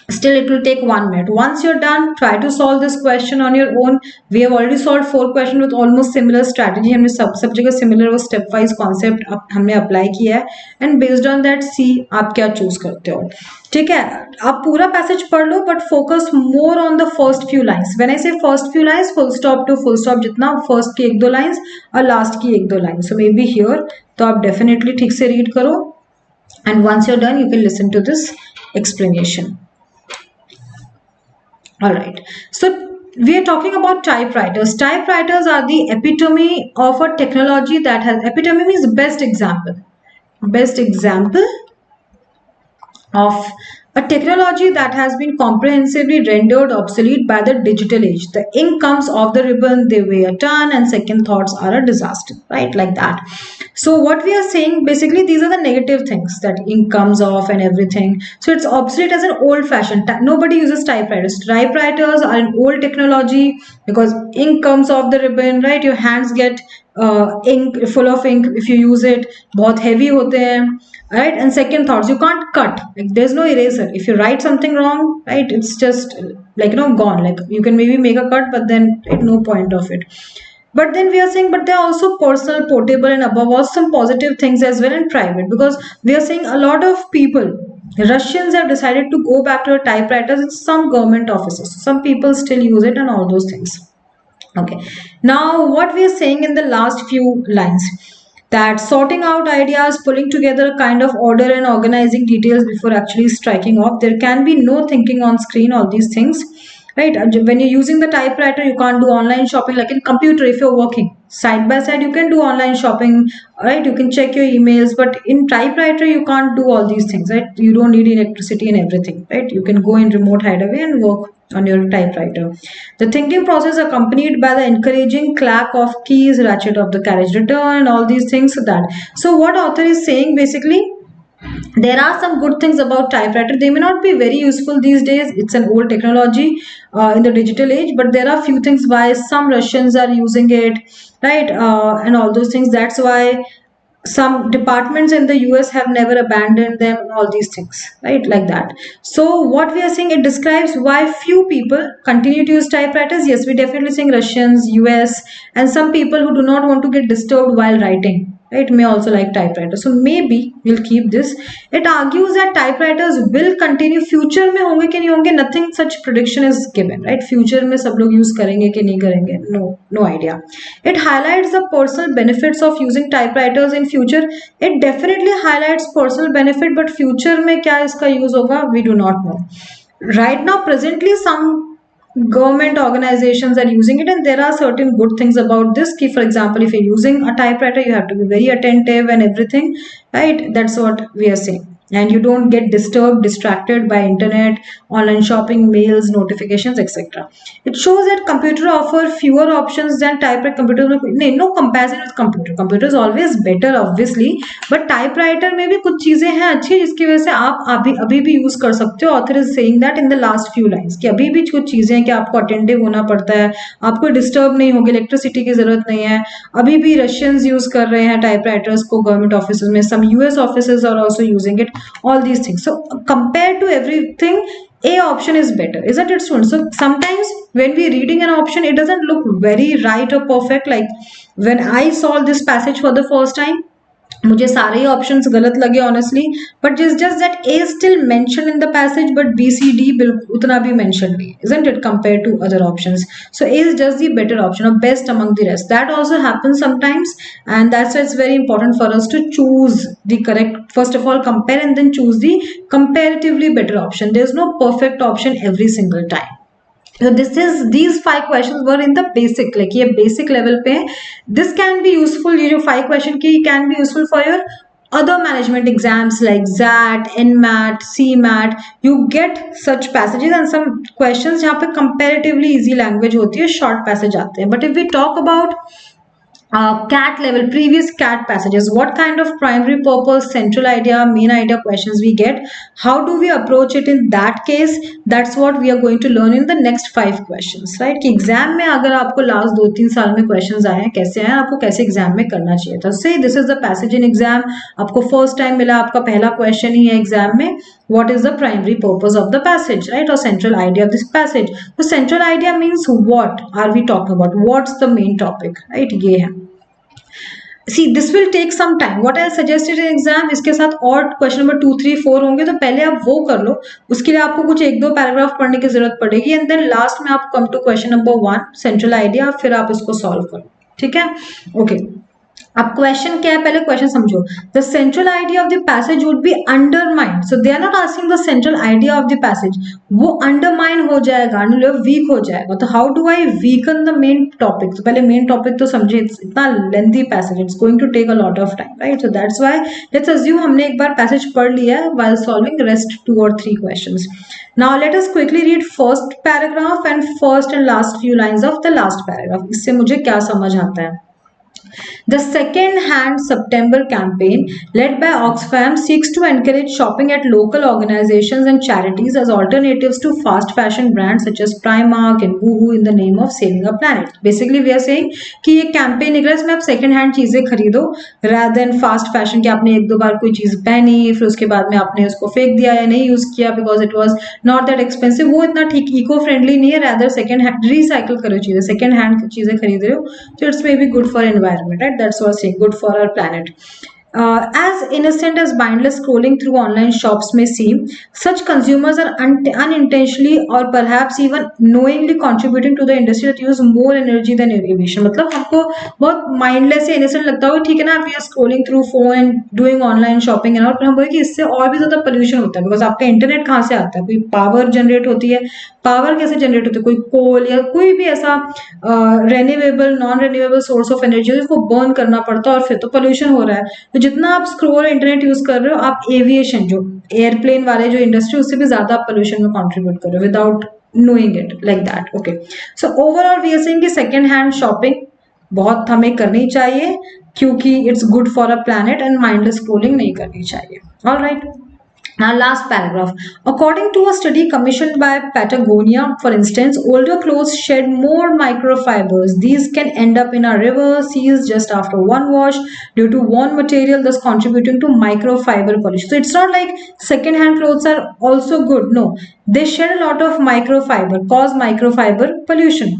still it will take 1 minute. Once you're done, try to solve this question on your own. We have already solved 4 questions with almost similar strategy. हमने सब जगह similar वो step wise concept हमने apply किया है, and based on that see आप क्या choose करते हो. ठीक है, आप पूरा passage पढ़ लो, but focus more on the first few lines. When I say first few lines, full stop to full stop जितना first की 1-2 lines और last की 1-2 lines. So maybe here तो आप definitely ठीक से read करो, and once you're done you can listen to this explanation. All right, so we are talking about typewriters. Typewriters are the epitome of a technology that has, epitome means best example of a technology that has been comprehensively rendered obsolete by the digital age. The ink comes off the ribbon, they weigh a ton, and second thoughts are a disaster, right? Like that. So what we are saying, basically these are the negative things, that ink comes off and everything. So it's obsolete as an old fashioned. Nobody uses typewriters. Typewriters are an old technology because ink comes off the ribbon, right? Your hands get ink, full of ink if you use it. बहुत heavy होते हैं, right? And second thoughts, you can't cut, like there's no eraser. If you write something wrong, right, it's just like, gone. Like you can maybe make a cut, but then no point of it. But then we are saying, but they are also personal, portable, and above all some positive things as well, and private, because we are saying a lot of people, Russians, have decided to go back to typewriters in some government offices. Some people still use it and all those things. Okay, now what we are saying in the last few lines, that sorting out ideas, pulling together a kind of order and organizing details before actually striking off. There can be no thinking on screen, all these things, right? When you're using the typewriter, you can't do online shopping like in computer. If you're working side by side, you can do online shopping, right? You can check your emails, but in typewriter you can't do all these things, right? You don't need electricity and everything, right? You can go in remote hideaway and work on your typewriter. The thinking process accompanied by the encouraging clack of keys, ratchet of the carriage return, and all these things. So what author is saying, basically, there are some good things about typewriter. They may not be very useful these days. It's an old technology in the digital age, but there are few things why some Russians are using it, right? And all those things. That's why some departments in the US have never abandoned them, all these things, right? Like that. So what we are saying, it describes why few people continue to use typewriters. Yes, we're definitely saying Russians, US, and some people who do not want to get disturbed while writing, right, may also like typewriters. So maybe we'll keep this. It argues that typewriters will continue. Future में होंगे कि नहीं होंगे, nothing such prediction is given, right? Future में सब लोग use करेंगे कि नहीं करेंगे, no idea. It highlights the personal benefits of using typewriters in future. It definitely highlights personal benefit, but future में क्या इसका use होगा, we do not know. Right now, presently, some government organizations are using it, and there are certain good things about this. For example, if you're using a typewriter, you have to be very attentive and everything, right? That's what we are saying. and you don't get distracted by internet, online shopping, mails, notifications, etc. It shows that computer offer fewer options than typewriter. Computer no comparison with computer is always better obviously, but typewriter में भी कुछ चीजें हैं अच्छी जिसकी वजह से आप अभी भी यूज कर सकते हो. Author is saying that in the last few lines कि अभी भी कुछ चीजें हैं कि आपको अटेंटिव होना पड़ता है, आपको डिस्टर्ब नहीं होगी, इलेक्ट्रिसिटी की जरूरत नहीं है. अभी भी रशियंस यूज कर रहे हैं टाइपराइटर्स को गवर्नमेंट ऑफिस में, some US offices are also using it, all these things. So compare to everything, A option is better, isn't it, students? So sometimes when we reading an option, it doesn't look very right or perfect. Like when I saw this passage for the first time, मुझे सारे ही options गलत लगे honestly, but just that A still mention in the passage but B C D बिल्कुल उतना भी mention नहीं, isn't it, compare to other options. So A is just the better option और best among the rest. That also happens sometimes and that's why it's very important for us to choose the correct, first of all compare and then choose the comparatively better option. There is no perfect option every single time. So these 5 questions were in the basic, like ये basic level पे. This can be useful, ये जो 5 question की can be useful for your other management exams like XAT, NMAT, CMAT. You get such passages and some questions जहाँ पे comparatively easy language होती है, short passage आते हैं. But if we talk about CAT level, previous CAT passages, what kind of primary purpose, central idea, main idea questions we get, how do we approach it in that case, that's what we are going to learn in the next 5 questions, right? कि exam में अगर आपको last 2-3 साल में questions आए हैं, कैसे आए, आपको कैसे एग्जाम में करना चाहिए था. से this is the passage in exam, आपको फर्स्ट टाइम मिला, आपका पहला क्वेश्चन ही है एग्जाम में, what is the primary purpose of the passage, right? Or central idea of this passage. So central idea means what are we talking about, what's the main topic, right? ये है. See, this will take some time. What I'll suggest in exam, इसके साथ और question number 2, 3, 4 होंगे, तो पहले आप वो कर लो, उसके लिए आपको कुछ 1-2 पैराग्राफ पढ़ने की जरूरत पड़ेगी, एंड देन लास्ट में आप come to question number 1 central idea, फिर आप इसको सॉल्व करो. ठीक है, ओके. अब क्वेश्चन क्या है, पहले क्वेश्चन समझो. The central idea of the passage would be undermined. So they are not asking the central idea of the passage, वो अंडरमाइन हो जाएगा, वीक हो जाएगा. तो how do I weaken the main topic? तो पहले मेन टॉपिक तो समझे, इतना lengthy passage, it's going to take a lot of time, right? So that's why let's assume हमने एक बार पैसेज पढ़ लिया है while solving rest 2 or 3 questions. Now let us quickly read first paragraph and first and last few lines of the last paragraph. इससे मुझे क्या समझ आता है. The second-hand September campaign led by Oxfam seeks to encourage shopping at local organizations and charities as alternatives to fast fashion brands such as Primark and Boohoo in the name of saving a planet. Basically, we are saying कि ये campaign निकला, इसमें आप second hand चीजें खरीदो rather than fast fashion कि आपने 1-2 बार कोई चीज पहनी, फिर उसके बाद में आपने उसको फेंक दिया या नहीं यूज किया because it was not that expensive. वो इतना ठीक इको फ्रेंडली नहीं है, rather second hand रिसाइकल करो चीजें, second hand चीजें खरीद रहे हो, so it's maybe good for environment. Right, that's what I'm saying, good for our planet. As innocent as mindless scrolling through online shops may seem, such consumers are unintentionally or perhaps even knowingly contributing to the industry that use more energy than emission. मतलब हमको बहुत mindless या innocent लगता होगा, ठीक है ना, we are scrolling through phone and doing online shopping and all, पर हम बोले कि इससे और भी ज़्यादा pollution होता है, because आपका इंटरनेट कहाँ से आता है, कोई पावर जनरेट होती है, पावर कैसे जनरेट होती है, कोई कोल या कोई भी ऐसा renewable non renewable source of energy उसको बर्न करना पड़ता है, और फिर तो पोल्यूशन हो रहा है. तो जितना आप स्क्रोल इंटरनेट यूज कर रहे हो, आप एविएशन जो एयरप्लेन वाले जो इंडस्ट्री, उससे भी ज्यादा पोल्यूशन में कंट्रीब्यूट कर रहे हो without knowing it, like that. Okay, so overall we are saying कि सेकेंड हैंड शॉपिंग बहुत हमें करनी चाहिए क्योंकि it's good for a planet, and mindless scrolling नहीं करनी चाहिए. Alright. Now, last paragraph. According to a study commissioned by Patagonia, for instance, older clothes shed more microfibers. These can end up in our rivers, seas just after one wash due to worn material, thus contributing to microfiber pollution. So it's not like second-hand clothes are also good. No, they shed a lot of microfiber, cause microfiber pollution.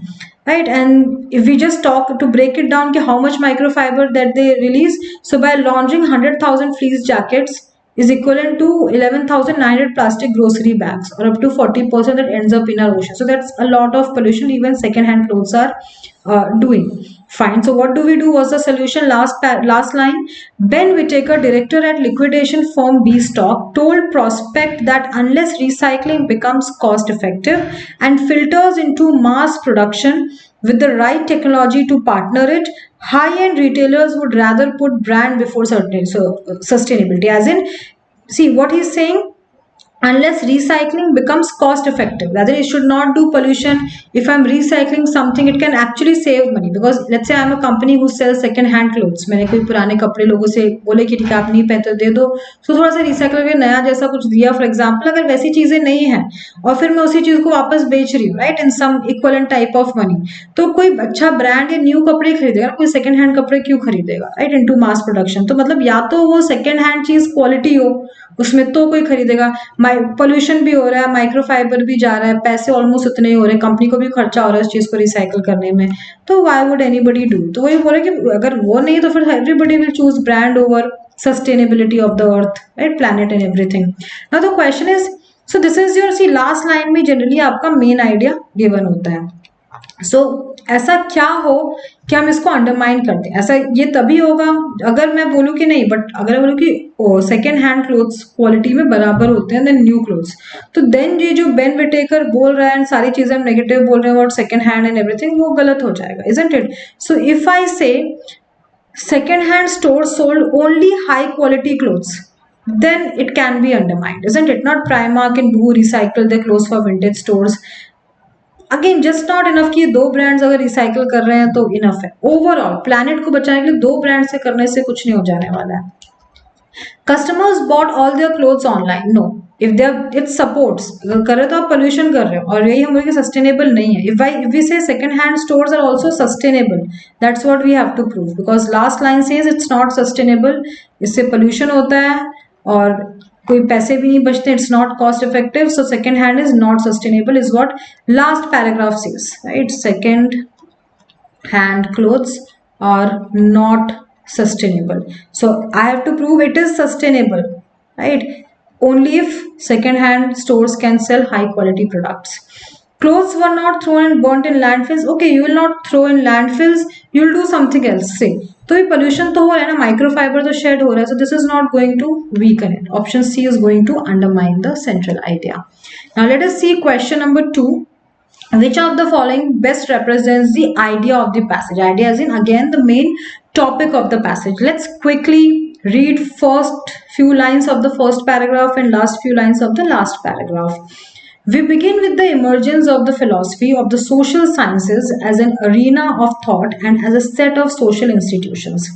Right, and if we just talk to break it down, how much microfiber that they release. So by laundering 100,000 fleece jackets is equivalent to 11,900 plastic grocery bags, or up to 40% that ends up in our ocean. So that's a lot of pollution even second-hand clothes are doing. Fine. So what do we do? Was the solution? Last line. Ben Whitaker, director at liquidation firm B Stock, told Prospect that unless recycling becomes cost-effective and filters into mass production with the right technology to partner it, high-end retailers would rather put brand before sustainability. As in, see what he's saying, unless recycling becomes cost effective, rather it should not do pollution. If I'm recycling something, it can actually save money, because let's say I'm a company who sells second hand clothes, मैंने कोई पुराने कपड़े लोगों से बोले कि ठीक है आप नहीं पहनते हो, दे दो, तो थोड़ा सा रिसाइकल करके नया जैसा कुछ दिया फॉर एग्जांपल, अगर वैसी चीजें नहीं है और फिर मैं उसी चीज को वापस बेच रही हूँ, right, in some equivalent type of money, तो कोई अच्छा ब्रांड या न्यू कपड़े खरीदेगा, कोई सेकंड हैंड कपड़े क्यों खरीदेगा, राइट, इनटू मास प्रोडक्शन। तो मतलब या तो वो सेकंड हैंड चीज क्वालिटी हो उसमें तो कोई खरीदेगा, पोल्यूशन भी हो रहा है, माइक्रोफाइबर भी जा रहा है, पैसे ऑलमोस्ट उतने ही हो रहे हैं, कंपनी को भी खर्चा हो रहा है उस चीज को रिसाइकल करने में, तो व्हाई वुड एनीबडी डू। तो वही बोल रहे कि अगर वो नहीं तो फिर everybody will choose brand over sustainability of the earth, right, planet and everything. Now the question is, so this is your, see last line में generally आपका main idea given होता है, so ऐसा क्या हो कि हम इसको अंडरमाइन करते हैं, ऐसा ये तभी होगा अगर मैं बोलूँ कि नहीं, बट अगर मैं बोलूँ कि सेकेंड हैंड क्लोथ्स क्वालिटी में बराबर होते हैं देन न्यू क्लोथ्स, तो देन ये जो बेन विटेकर बोल रहा है एंड सारी चीजें हम नेगेटिव बोल रहे हैं about second hand and everything, वो गलत हो जाएगा, isn't it. So if I से second hand stores sold only high quality clothes, then it can be undermined, isn't it? Not Primark and Boohoo recycle their clothes for vintage stores, again just not enough कि ये दो brands अगर recycle कर रहे हैं तो enough है, overall planet को बचाने के लिए दो ब्रांड से करने से कुछ नहीं हो जाने वाला है। Customers bought all their clothes online, no, if they it supports, अगर कर रहे हो तो आप पोल्यूशन कर रहे हो, और यही हम बोलेंगे सस्टेनेबल नहीं है। If we say second hand stores are also sustainable, that's what we have to prove, because last line says it's not sustainable, इससे पोल्यूशन होता है और कोई पैसे भी नहीं बचते, it's not cost effective, so second hand is not sustainable is what last paragraph says, right, second hand clothes are not sustainable. So I have to prove it is sustainable, right, only if second hand stores can sell high quality products. Clothes were not thrown and burnt in landfills, okay, you will not throw in landfills, you will do something else, say, तो ये pollution तो हो रहा है ना, microfibre तो shade हो रहा है, so this is not going to weaken it, option C is going to undermine the central idea. Now let us see question number 2. Which of the following best represents the idea of the passage? Idea as in again the main topic of the passage. Let's quickly read first few lines of the first paragraph and last few lines of the last paragraph. We begin with the emergence of the philosophy of the social sciences as an arena of thought and as a set of social institutions.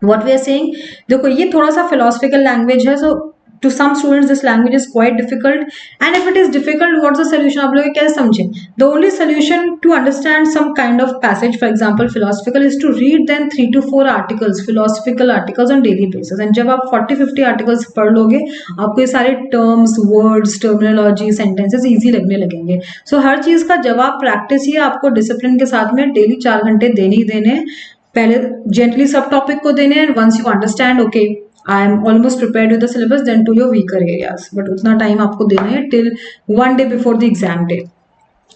What we are saying, देखो ये थोड़ा सा philosophical language है, so to some students this language is quite difficult, and if it is difficult, what's the solution? आप लोग कैसे समझे? The only solution to understand some kind of passage, for example philosophical, is to read then 3 to 4 articles, philosophical articles on daily basis, and जब आप 40-50 articles पढ़ लोगे आपको ये सारे terms, words, terminology, sentences easy लगने लगेंगे। So हर चीज का जवाब प्रैक्टिस ही आपको डिसिप्लिन के साथ में डेली 4 घंटे देने ही देने, पहले जेंटली सब टॉपिक को देने, and once you understand okay I am almost prepared with the syllabus, then to your weaker areas, but उतना time आपको देना है till one day before the exam day.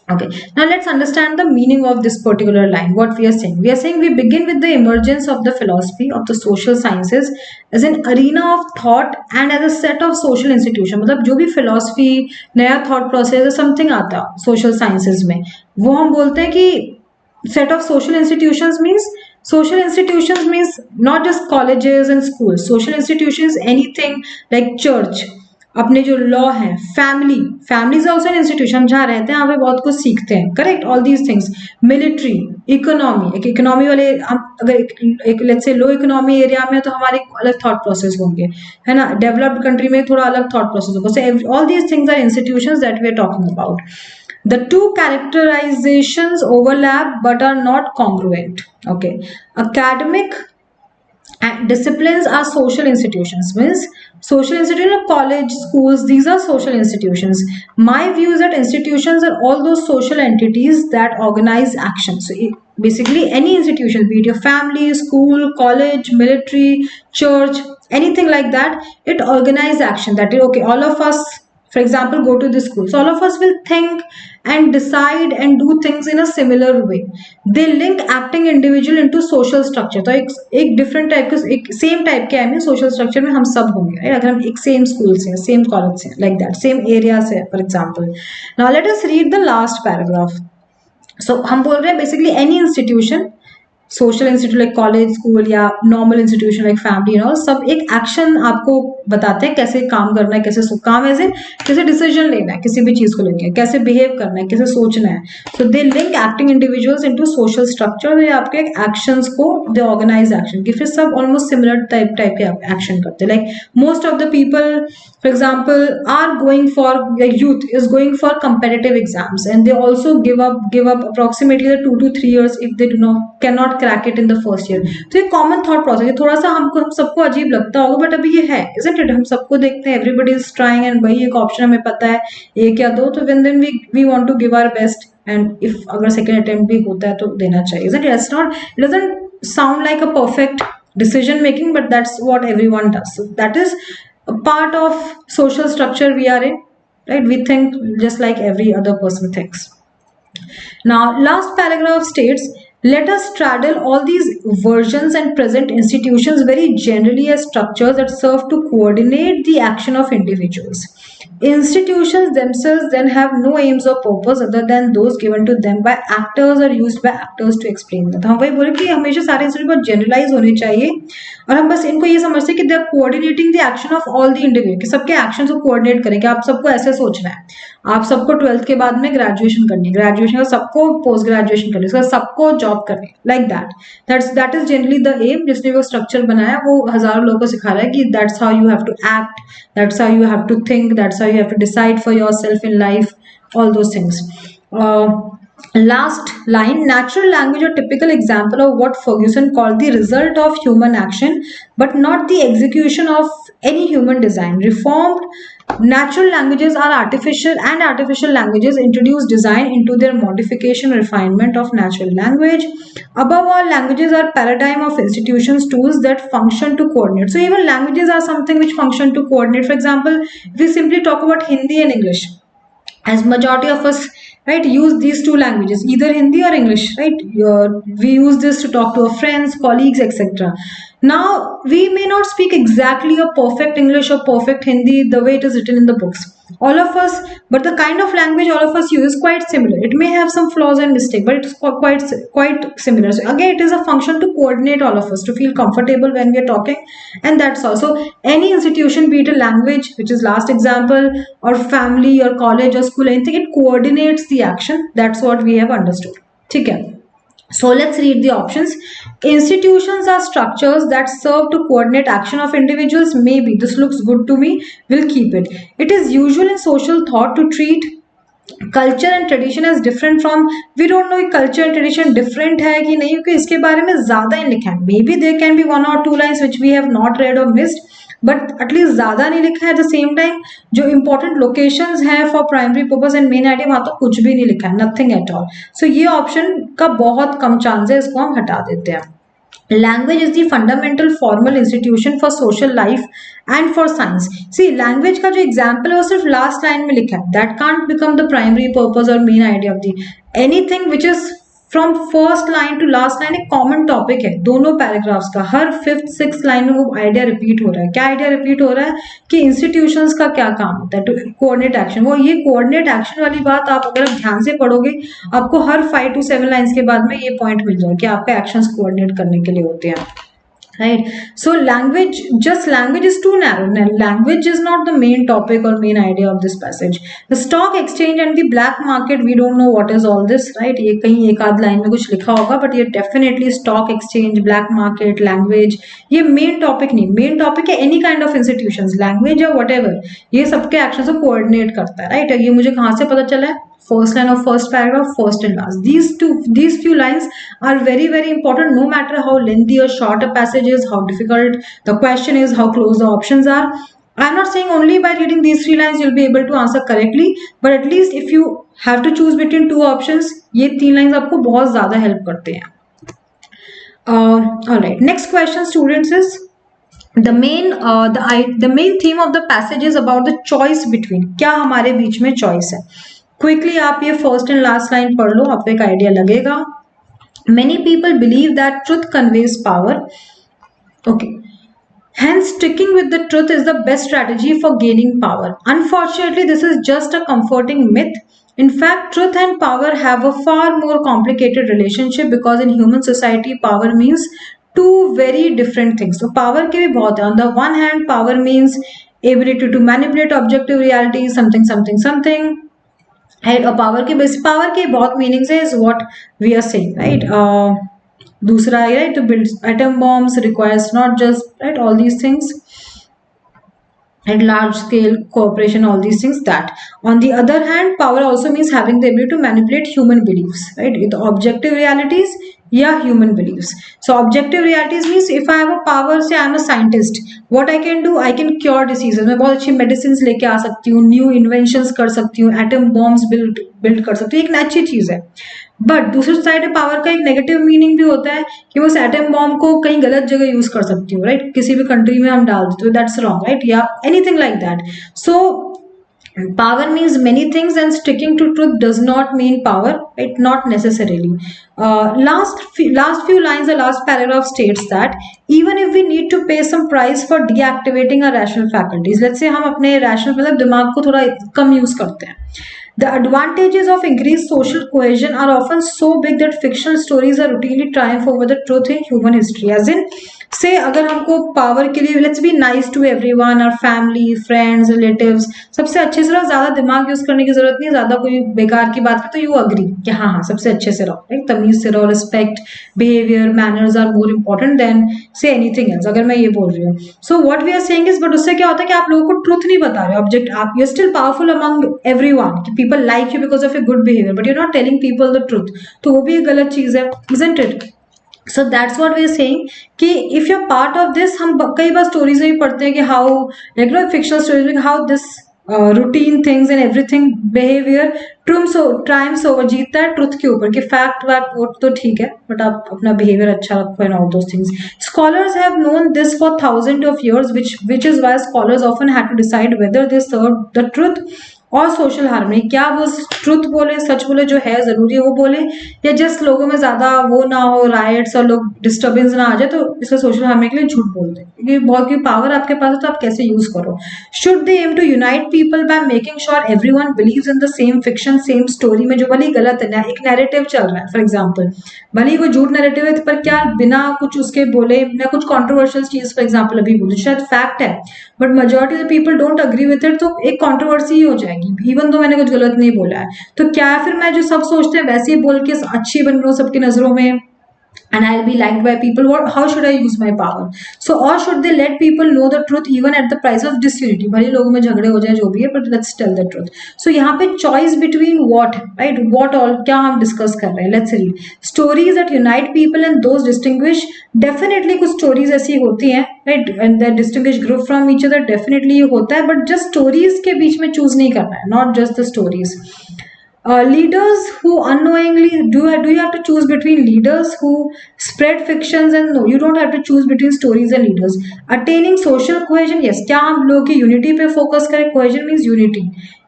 Okay, now let's understand the meaning of this particular line. What we are saying, we are saying we begin with the emergence of the philosophy of the social sciences as an arena of thought and as a set of social institution. मतलब जो भी philosophy, नया thought process है, something आता है social sciences में, वो हम बोलते हैं कि set of social institutions means, social institutions means not just colleges and schools. Social institutions anything like church, अपने जो लॉ है, family, family is also an institution, जहाँ रहते हैं वहाँ पे बहुत कुछ सीखते हैं, correct, all these things, military, economy, एक इकोनॉमी वाले हम अगर एक let's say low economy area में तो हमारे अलग थॉट प्रोसेस होंगे, है ना, डेवलप्ड कंट्री में थोड़ा अलग थॉट प्रोसेस होगा, so all these things are institutions that we are talking about. The two characterizations overlap but are not congruent. Okay, academic disciplines are social institutions, means social institutions, college, schools, these are social institutions. My view is that institutions are all those social entities that organize action. So basically any institution, be it your family, school, college, military, church, anything like that, it organize action. That is okay, all of us for example go to the school, so all of us will think and decide and do things in a similar way. They link acting individual into social structure. तो एक different type के, एक same type के I mean social structure में हम सब होंगे, अगर हम एक सेम स्कूल से, सेम कॉलेज से, लाइक दैट, सेम एरिया से for example. Now let us read the last paragraph. So हम बोल रहे हैं basically any institution social institute like college school या नॉर्मल इंस्टीट्यूशन लाइक फैमिली और सब एक एक्शन आपको बताते हैं कैसे काम करना है, कैसे काम ऐसे कैसे डिसीजन लेना है किसी भी चीज को लेकर, कैसे बिहेव करना है, कैसे सोचना है. So they link acting individuals into social structure. ये आपके एक्शंस को दे ऑर्गेनाइज एक्शन कि फिर सब ऑलमोस्ट सिमिलर टाइप के एक्शन करते हैं. Like most of the people for example are going for, the youth is going for competitive exams and they also give up approximately the 2 to 3 years if they do not cannot crack it in the first year. तो ये common thought process है. थोड़ा सा हम सबको अजीब लगता होगा बट अभी ये है, isn't it? हम सबको देखते हैं, everybody is trying and भाई एक ऑप्शन हमें पता है एक या दो, तो when then we want to give our best and if अगर second attempt भी होता है तो देना चाहिए, isn't it? It's not, it doesn't sound like a perfect decision making but that's what everyone does. So that is a part of social structure we are in, right? We think just like every other person thinks. Now last paragraph states, let us straddle all these versions and present institutions very generally as structures that serve to coordinate the action of individuals. Institutions themselves then have no aims or purpose other than those given to them by actors or used by actors to explain that. हम वही बोले कि हमेशा सारे institute बहुत generalise होने चाहिए और हम बस इनको ये समझते हैं कि they are coordinating the action of all the individual, कि सबके एक्शन को कोऑर्डिनेट करें कि आप सबको ऐसे सोचना है, आप सबको 12th के बाद में ग्रेजुएशन करनी है, ग्रेजुएशन का सबको पोस्ट ग्रेजुएशन करनी है, सबको जॉब करनी है, like that is generally the aim. जिसने वो स्ट्रक्चर बनाया वो हजारों लोगों को सिखा रहा है कि that's how you have to act, that's how you have to think, that's how you have to decide for yourself in life, all those things. Last line, natural language, a typical example of what Ferguson called the result of human action but not the execution of any human design. Reformed natural languages are artificial, and artificial languages introduce design into their modification refinement of natural language. Above all, languages are paradigm of institutions, tools that function to coordinate. So even languages are something which function to coordinate. For example, if we simply talk about Hindi and English, as majority of us, right, use these two languages, either Hindi or English, right? We use this to talk to our friends, colleagues, etc. Now we may not speak exactly a perfect English or perfect Hindi the way it is written in the books, all of us, but the kind of language all of us use is quite similar. It may have some flaws and mistakes, but it's quite similar. So again, it is a function to coordinate all of us to feel comfortable when we are talking, and that's also any institution, be it a language, which is last example, or family or college or school, anything, it coordinates the action. That's what we have understood. Okay. So let's read the options. Institutions are structures that serve to coordinate action of individuals. Maybe this looks good to me, we'll keep it. It is usual in social thought to treat culture and tradition is different from, we don't know culture and tradition different है कि नहीं, क्योंकि इसके बारे में ज्यादा ही लिखा है. Maybe there can be 1 or 2 lines which we have not read और मिस्ड, बट एटलीस्ट ज्यादा नहीं लिखा है. एट द सेम टाइम जो इंपॉर्टेंट लोकेशंस हैं for primary purpose and main idea, वहां तो कुछ भी नहीं लिखा है, नथिंग एट ऑल. सो ये ऑप्शन का बहुत कम चांस है, इसको हम हटा देते हैं. Language is the fundamental formal institution for social life and for science. See, language का जो example है वो सिर्फ last line में लिखा है. That can't become the primary purpose or main idea of the anything which is from first line to last line. एक common topic है दोनों paragraphs का. हर 5th 6th line में वो idea repeat हो रहा है. क्या idea repeat हो रहा है कि institutions का क्या काम होता है, to coordinate action. वो ये coordinate action वाली बात आप अगर आप ध्यान से पढ़ोगे, आपको हर 5 to 7 lines के बाद में ये point मिल जाएगा कि आपका actions coordinate करने के लिए होते हैं. Right. So language is too narrow. Language is not the main topic or main idea of this passage. The stock exchange and the black market, we don't know what is all this, right? ये कहीं एक आध line में कुछ लिखा होगा, but ये definitely stock exchange, black market, language, ये main topic नहीं. Main topic है any kind of institutions, language or whatever. ये सबके actions को coordinate करता है, right? ये मुझे कहाँ से पता चला है? First line of first paragraph, first and last. These few lines are very, very important, no matter how lengthy or short a passage is, how difficult the question is, how close the options are. I'm not saying only by reading these 3 lines you'll be able to answer correctly, but at least if you have to choose between 2 options, ये 3 lines आपको बहुत ज़्यादा help करते हैं. All right. Next question, students, is the main theme of the passage is about the choice between. क्या हमारे बीच में choice है? क्विकली आप ये फर्स्ट एंड लास्ट लाइन पढ़ लो, आपको एक आइडिया लगेगा. Many people believe that truth conveys power. Okay, hence sticking with the truth is the best strategy for gaining power. Unfortunately, this is just a comforting myth. In fact, truth and power have a far more complicated relationship because in human society, power means two very different things. So, power के भी बहुत है. On the one hand, power means ability to manipulate objective reality, something, something, something. And a power के base power के बहुत meanings है is what we are saying, right? दूसरा है, right? To build atom bombs requires not just, right, all these things and large scale cooperation, all these things. That on the other hand, power also means having the ability to manipulate human beliefs, right? The objective realities, yeah, human beliefs. So objective realities means if I have a power, say I am a scientist, what I can do, I can cure diseases. मैं बहुत अच्छी medicines लेके आ सकती हूँ, new inventions कर सकती हूँ, atom bombs build कर सकती हूँ, एक अच्छी चीज है. बट दूसरी साइड पावर का एक नेगेटिव मीनिंग भी होता है कि वो एटम बॉम्ब को कहीं गलत जगह यूज कर सकती हूँ, राइट? किसी भी कंट्री में हम डाल देते हो, दैट्स रॉन्ग, राइट? या anything like that. So power means many things and sticking to truth does not mean power, right? Not necessarily. Last few lines, the last paragraph states that even if we need to pay some price for deactivating our rational faculties, let's say हम अपने rational मतलब दिमाग को थोड़ा कम use करते हैं. The advantages of increased social cohesion are often so big that fictional stories are routinely triumph over the truth in human history. As in, say अगर हमको पावर के लिए let's be nice to everyone, our family, friends, relatives, सबसे अच्छे से रहो, ज्यादा दिमाग यूज करने की जरूरत नहीं, ज्यादा कोई बेकार की बात करे तो यू अग्री कि हाँ हाँ सबसे अच्छे से रहो, एक तमीज से रहो, respect, behaviour, manners are more important than say anything else, अगर मैं ये बोल रही हूँ. So what we are saying is, but उससे क्या होता है कि आप लोगों को ट्रूथ नहीं बता रहे, ऑब्जेक्ट आप you still powerful among everyone, कि people like you because of a good behaviour, but you not telling people the truth. तो वो भी एक गलत चीज है, isn't it? So that's what we are saying कि if you're part of this, हम कई बार स्टोरीज में भी पढ़ते हैं कि how like no fictional stories में how this routine things and everything behavior triumphs over, जीतता है ट्रुथ के ऊपर, कि फैक्ट वैक्ट वो तो ठीक है बट आप अपना बिहेवियर अच्छा रखो and all those things. Scholars have known this for thousands of years, which is why scholars often had to decide whether they serve the truth और सोशल हार्मनी. क्या वो ट्रुथ बोले, सच बोले, जो है जरूरी है वो बोले, या जस्ट लोगों में ज्यादा वो ना हो, राइट्स और लोग डिस्टर्बेंस ना आ जाए तो इसका सोशल हार्मनी के लिए झूठ बोल दे, क्योंकि बहुत की पावर आपके पास है तो आप कैसे यूज करो. Should they aim to unite people by making sure everyone believes in the same fiction, same story में, जो भले गलत है, एक नैरेटिव चल रहा है फॉर एग्जाम्पल, भले वो झूठ नैरेटिव है पर क्या बिना कुछ उसके बोले ना कुछ कॉन्ट्रोवर्शियल चीज फॉर एग्जाम्पल अभी बोले शायद फैक्ट है but majority of people don't agree with it, तो एक कॉन्ट्रोवर्सी ही हो जाएगी इवन तो मैंने कुछ गलत नहीं बोला है. तो क्या फिर मैं जो सब सोचते हैं वैसे ही बोल के अच्छी बन रहा हूँ सबकी नजरों में and I'll be liked by people? How should I use my power? So or should they let people know the truth even at the price of disunity? भले लोगों में झगड़े हो जाए जो भी है, but let's tell the truth. So यहाँ पे choice between what, right? What all क्या हम discuss कर रहे हैं? Let's read. Stories that unite people and those distinguish. Definitely कुछ stories ऐसी होती हैं, right? And that distinguish group from each other definitely होता है, but just stories के बीच में choose नहीं करना है, not just the stories. Leaders who unknowingly do you have to choose between leaders who spread fictions and no, you don't have to choose between stories and leaders. Attaining social cohesion, yes, क्या हम लोग की unity पे focus करें, cohesion means unity,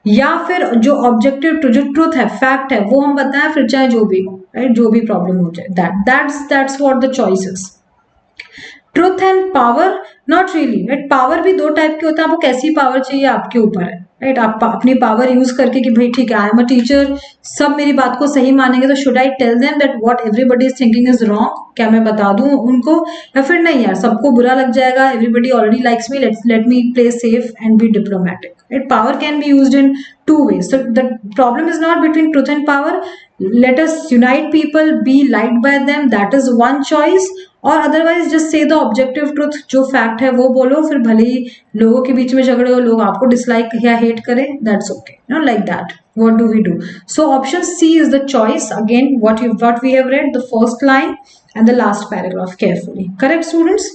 या फिर जो objective जो truth है, fact है, वो हम बताएं फिर चाहे जो भी हो, right? जो भी problem हो जाए, that's what the choice is. Truth and power, not really, right? Power भी दो टाइप के होते हैं, आपको कैसी पावर चाहिए आपके ऊपर है, राइट? आप अपनी पावर यूज करके कि भाई ठीक है आई एम अ टीचर, सब मेरी बात को सही मानेंगे, तो should I tell them that what everybody is thinking is wrong? क्या मैं बता दूं उनको, या फिर नहीं यार सबको बुरा लग जाएगा, everybody already likes me, let me play safe and B diplomatic, right? Power can be used in two ways. So the problem is not between truth and power. Let us unite people, be liked by them, that is one choice. और otherwise just say the objective truth, जो fact है वो बोलो, फिर भले ही लोगों के बीच में झगड़े हो, लोग आपको डिसलाइक या हेट करें, that's okay, no like that. What do we do? So option C is the choice. Again, what we have read, the first line and the last paragraph carefully. Correct, students?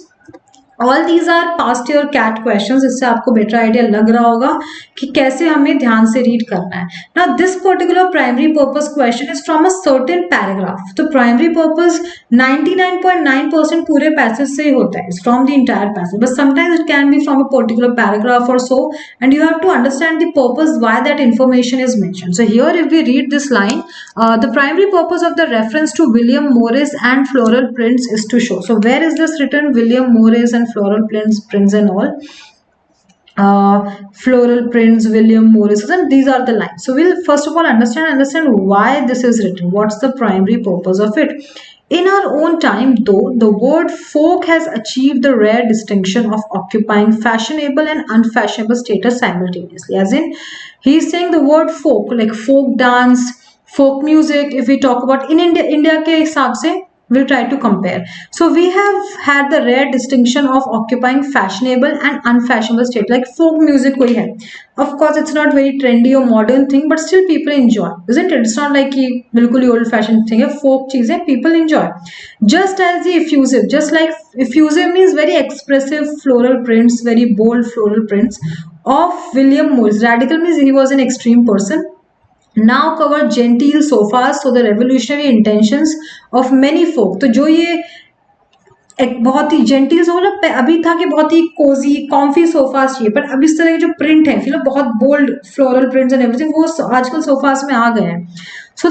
All these are past year CAT questions. इससे आपको better idea लग रहा होगा कि कैसे हमें ध्यान से रीड करना है. Now this particular primary purpose question is from a certain paragraph. तो primary purpose 99.9% पूरे passage से ही होता है, from the entire passage, but sometimes it can be from a particular paragraph or so, and you have to understand the purpose why that information is mentioned. So here if we read this line, the primary purpose of the reference to William Morris and floral prints is to show. So where is this written? William Morris and floral prints and all. floral prints, William Morris, and these are the lines. So we'll first of all understand why this is written. What's the primary purpose of it? In our own time, though, the word folk has achieved the rare distinction of occupying fashionable and unfashionable status simultaneously. As in, he's saying the word folk, like folk dance, folk music. If we talk about in India के हिसाब से, we'll try to compare. So we have had the rare distinction of occupying fashionable and unfashionable state, like folk music koi hai. Of course, it's not very trendy or modern thing, but still people enjoy, isn't it? It's not like कि बिल्कुल ही old fashioned thing है. Folk चीजें people enjoy. Just as the effusive, just like effusive means very expressive floral prints, very bold floral prints of William Morris. Radical means he was an extreme person. Now cover genteel sofas, so the revolutionary intentions of many folk. तो जो ये एक बहुत ही gentle sofa, मतलब अभी था कि बहुत ही कोजी कॉम्फी सोफास चाहिए, पर अब इस तरह के जो प्रिंट है फिर बहुत bold floral prints and everything वो आजकल सोफास में आ गए हैं. सो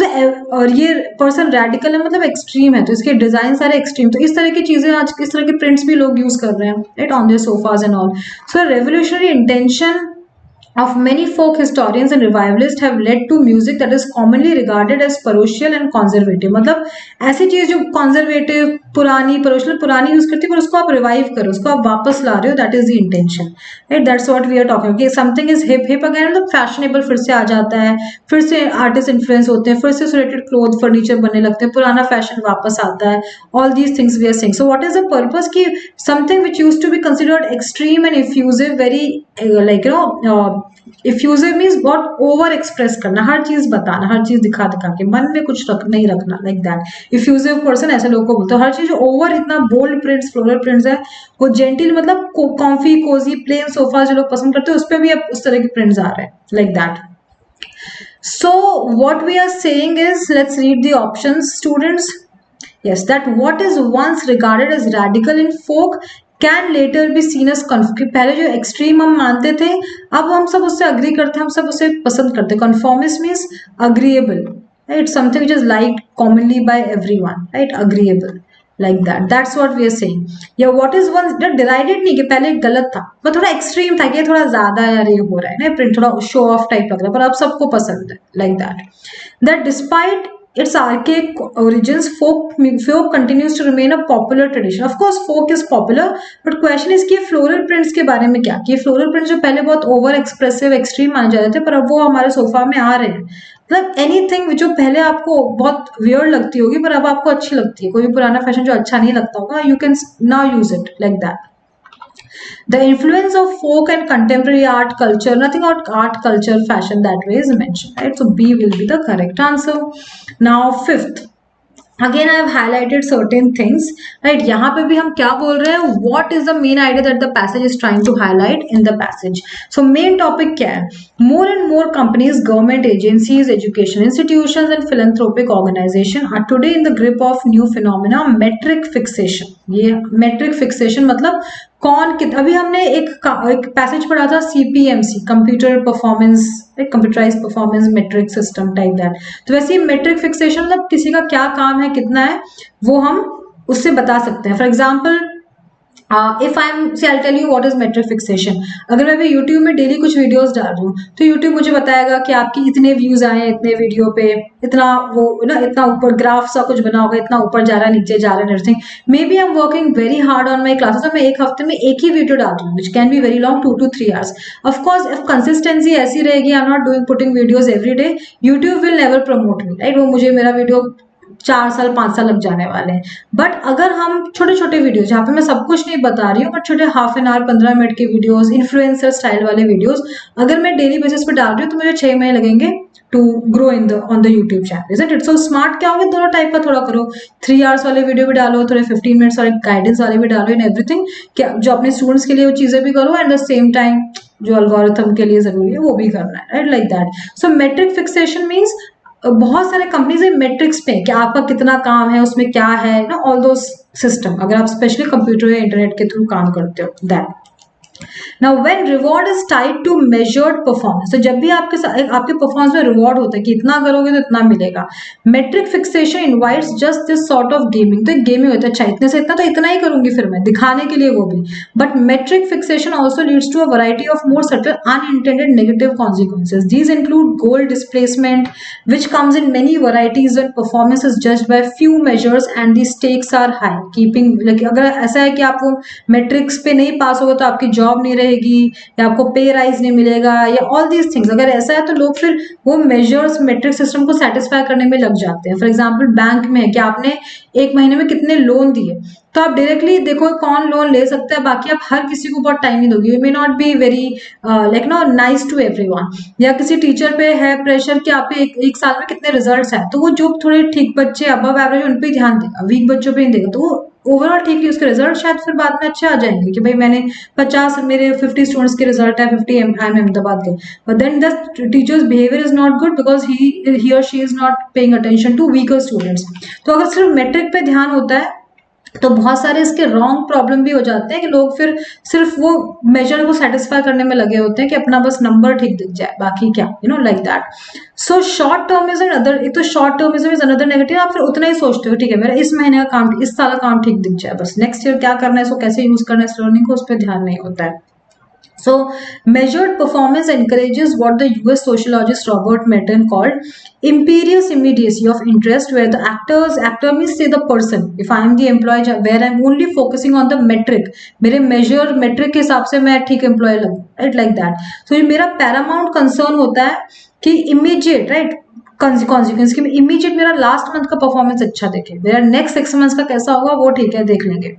और ये पर्सन रेडिकल है, मतलब एक्सट्रीम है, तो इसके डिजाइन सारे एक्सट्रीम, तो इस तरह की चीजें आज इस तरह के प्रिंट्स भी लोग यूज कर रहे हैं, right, on their sofas and all. So revolutionary intention of many folk historians and revivalists have led to music that is commonly regarded as parochial and conservative. मतलब ऐसी चीज जो conservative, पुरानी, parochial, पुरानी यूज करती है, पर उसको आप रिवाइव करो, उसको आप वापस ला रहे हो, that is the intention, right? That's what we are talking. Okay, something is hip again, मतलब fashionable फिर से आ जाता है, फिर से artist influence होते हैं, फिर से related clothes, furniture बनने लगते हैं, पुराना fashion वापस आता है. All these things we are saying. So what is the purpose? कि something which used to be considered extreme and effusive, very like effusive means बहुत ओवर एक्सप्रेस करना, हर चीज बताना, हर चीज दिखा के मन में कुछ नहीं रखना, लाइक दैट effusive पर्सन ऐसे लोगों को बोलते हैं. हर चीज ओवर, इतना बोल्ड प्रिंट्स, फ्लोरल प्रिंट्स है, वो जेंटिल मतलब कॉम्फी कोजी प्लेन सोफा जो लोग पसंद करते हैं उस पर भी अब उस तरह के प्रिंट्स आ रहे हैं, like that. So what we are saying is, let's read the options, students. Yes, that what is once regarded as radical in folk can later be seen as conformist. पहले जो एक्सट्रीम हम मानते थे, अब हम सब उससे अग्री करते हैं, हम सब उसे पसंद करते हैं. Conformist means agreeable, right? Something which is liked commonly by everyone, right? Agreeable, like that. That's what we are saying. Yeah, what is once derided नहीं कि पहले गलत था, पर थोड़ा एक्सट्रीम था कि थोड़ा ज्यादा यार ये हो रहा है ना, प्रिंट थोड़ा शो ऑफ टाइप लग रहा है, पर अब सबको पसंद है, like that. That despite its archaic origins, folk continues to remain a popular tradition. Of course, folk is popular, but question is कि floral prints के बारे में क्या, कि floral prints जो पहले बहुत over expressive, extreme माने जाते थे, पर अब वो हमारे सोफा में आ रहे हैं. मतलब एनीथिंग जो पहले आपको बहुत वियर्ड लगती होगी पर अब आपको अच्छी लगती है, कोई भी पुराना फैशन जो अच्छा नहीं लगता होगा, you can now use it like that. The influence of folk and contemporary art culture, nothing about art culture, fashion that way is mentioned, right? So B will be the correct answer. Now fifth, again I have highlighted certain things, right? यहाँ पे भी हम क्या बोल रहे हैं, what is the main idea that the passage is trying to highlight in the passage. So main topic क्या है, more and more companies, government agencies, education institutions and philanthropic organization are today in the grip of new phenomena, metric fixation. ये metric fixation मतलब कौन कित, अभी हमने एक passage पढ़ा था CPMC, computer performance, computerise performance metric system, type that. तो वैसे ही मेट्रिक फिक्सेशन मतलब किसी का क्या काम है, कितना है, वो हम उससे बता सकते हैं. For example if I am I tell you what is metric fixation. अगर मैं भी यूट्यूब में डेली कुछ वीडियोस डाल रही हूँ तो यूट्यूब मुझे बताएगा कि आपकी इतने व्यूज आए हैं इतने वीडियो पे, इतना वो ना, इतना ऊपर ग्राफ सा कुछ बना होगा, इतना ऊपर जा रहा है, नीचे जा रहा है, everything. Maybe I am working very hard on my classes, तो मैं एक हफ्ते में एक ही वीडियो डाल रही हूँ, which can be very long, 2 to 3 hours. Of course if consistency ऐसी रहेगी, आई am not doing putting videos every day, YouTube will never promote me, right? वो मुझे मेरा वीडियो 4 साल 5 साल लग जाने वाले हैं. बट अगर हम छोटे छोटे वीडियो, जहाँ पे मैं सब कुछ नहीं बता रही हूँ, बट छोटे हाफ एन आवर 15 मिनट के वीडियोस, इन्फ्लुएंसर स्टाइल वाले वीडियोस अगर मैं डेली बेसिस पे डाल रही हूँ, तो मुझे 6 महीने लगेंगे to grow in the on the YouTube channel, isn't it? So smart क्या होगा, दोनों टाइप का थोड़ा करो, 3 hours वाले वीडियो भी डालो, थोड़े 15 मिनट्स वाले गाइडेंस वाले भी डालो, इन एवरीथिंग, क्या जो अपने स्टूडेंट्स के लिए वो चीजें भी करो, एट द सेम टाइम जो एल्गोरिथम के लिए जरूरी है वो भी करना है, right? Like that. So metric fixation means बहुत सारे कंपनीज है मेट्रिक्स पे कि आपका कितना काम है, उसमें क्या है ना, ऑल दो सिस्टम, अगर आप स्पेशली कंप्यूटर या इंटरनेट के थ्रू काम करते हो, that. Now when reward is tied to measured performance, तो जब भी आपके परफॉर्मेंस में रिवॉर्ड होता है कि इतना करोगे तो इतना मिलेगा, metric fixation invites just this sort of gaming, तो गेमिंग होता है, अच्छा इतने से इतना तो इतना ही करूंगी फिर मैं दिखाने के लिए वो भी। But metric fixation also leads to a variety of more subtle unintended negative consequences. These include goal displacement which comes in many varieties when performance is judged by few measures and the stakes are high, keeping like अगर ऐसा है कि आप वो matrix पे नहीं पास होगा तो आपकी जॉब नहीं रहेगी या आपको पे राइज नहीं मिलेगा या ऑल दीज थिंग्स, अगर ऐसा है तो लोग फिर वो मेजर्स मेट्रिक सिस्टम को सेटिस्फाई करने में लग जाते हैं। फॉर एग्जाम्पल बैंक में है कि आपने एक महीने में कितने लोन दिए, तो आप डायरेक्टली देखो कौन लोन ले सकता है, बाकी आप हर किसी को बहुत टाइम नहीं दोगे, you may not be very like no nice to everyone. या किसी टीचर पे है प्रेशर कि आप एक साल में कितने रिजल्ट्स हैं, तो वो जो थोड़े ठीक बच्चे अबव एवरेज उन पे ध्यान देगा, वीक बच्चों पे नहीं देगा, तो वो ओवरऑल ठीक है, उसके रिजल्ट शायद फिर बाद में अच्छे आ जाएंगे कि भाई मैंने 50 मेरे 50 स्टूडेंट्स के रिजल्ट है, 50 आई एम अहमदाबाद के, but then the teacher's behaviour is not good because he और she is not paying attention to weaker students. तो अगर सिर्फ मेट्रिक पे ध्यान होता है तो बहुत सारे इसके रॉन्ग प्रॉब्लम भी हो जाते हैं कि लोग फिर सिर्फ वो मेजर को सेटिस्फाई करने में लगे होते हैं कि अपना बस नंबर ठीक दिख जाए, बाकी क्या, you know like that. So short termism other, एक तो short termism is another negative, आप फिर उतना ही सोचते हो ठीक है मेरा इस महीने का काम, इस साल का काम ठीक दिख जाए, बस नेक्स्ट ईयर क्या करना है, इसको कैसे यूज करना है इस लर्निंग को, उस पर ध्यान नहीं होता है। So, measured performance encourages what the US sociologist Robert Merton called imperious immediacy of interest, where the actor means say the person. If I am the employee, where I am only focusing on the metric, मेरे measure metric के हिसाब से मैं ठीक employee लगूँ, right like that. So ये मेरा paramount concern होता है कि immediate, right? कॉन्सिक्वेंस की इमीडिएट मेरा लास्ट मंथ का परफॉर्मेंस अच्छा देखे, मेरा नेक्स्ट 6 मंथ्स का कैसा होगा वो ठीक है देख लेंगे,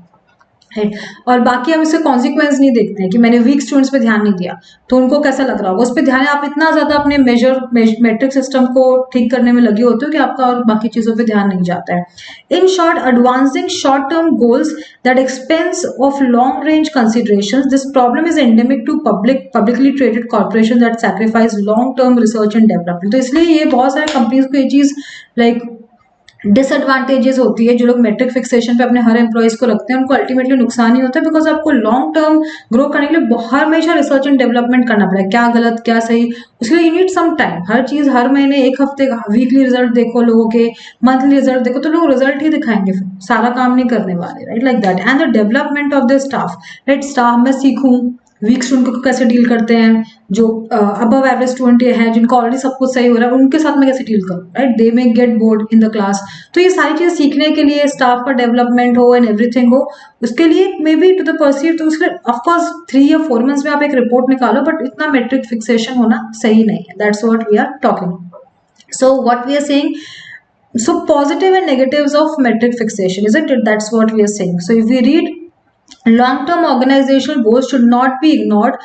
राइट। और बाकी हम इससे कॉन्सिक्वेंस नहीं देखते हैं कि मैंने वीक स्टूडेंट्स पे ध्यान नहीं दिया तो उनको कैसा लग रहा होगा, उस पर ध्यान आप इतना ज्यादा अपने मेट्रिक सिस्टम को ठीक करने में लगे होते हो कि आपका और बाकी चीजों पे ध्यान नहीं जाता है। In short, advancing short term goals that expense of long range considerations, this problem is endemic to publicly traded corporation that sacrifice long term research and development. तो इसलिए ये बहुत सारे कंपनीज को ये चीज लाइक डिसएडवांटेजेस होती है, जो लोग मेट्रिक फिक्सेशन पे अपने हर एम्प्लॉइज को रखते हैं उनको अल्टीमेटली नुकसान ही होता है, बिकॉज आपको लॉन्ग टर्म ग्रो करने के लिए हमेशा रिसर्च एंड डेवलपमेंट करना पड़ेगा, क्या गलत क्या सही, उसके लिए यू नीड सम टाइम। हर चीज हर महीने एक हफ्ते का वीकली रिजल्ट देखो लोगों के, मंथली रिजल्ट देखो, तो लोग रिजल्ट ही दिखाएंगे, फिर सारा काम नहीं करने वाले, right like that. And the development of the staff, right, staff में सीखूं वीक स्टूडेंट को कैसे डील करते हैं, जो अबव एवरेज स्टूडेंट है जिनको ऑलरेडी सब कुछ सही हो रहा है उनके साथ में कैसे डील करूं, right, they may get bored in the class. तो ये सारी चीजें सीखने के लिए स्टाफ का डेवलपमेंट हो एंड एवरीथिंग हो, उसके लिए may be to the perceive, तो उसके ऑफकोर्स 3 या 4 मंथ्स में आप एक रिपोर्ट निकालो, बट इतना मेट्रिक फिक्सेशन होना सही नहीं है, that's what we are talking. So what we are saying, so positive and negatives of metric fixation, isn't it? That's what we are saying. So if we read, long-term organizational goals should not be ignored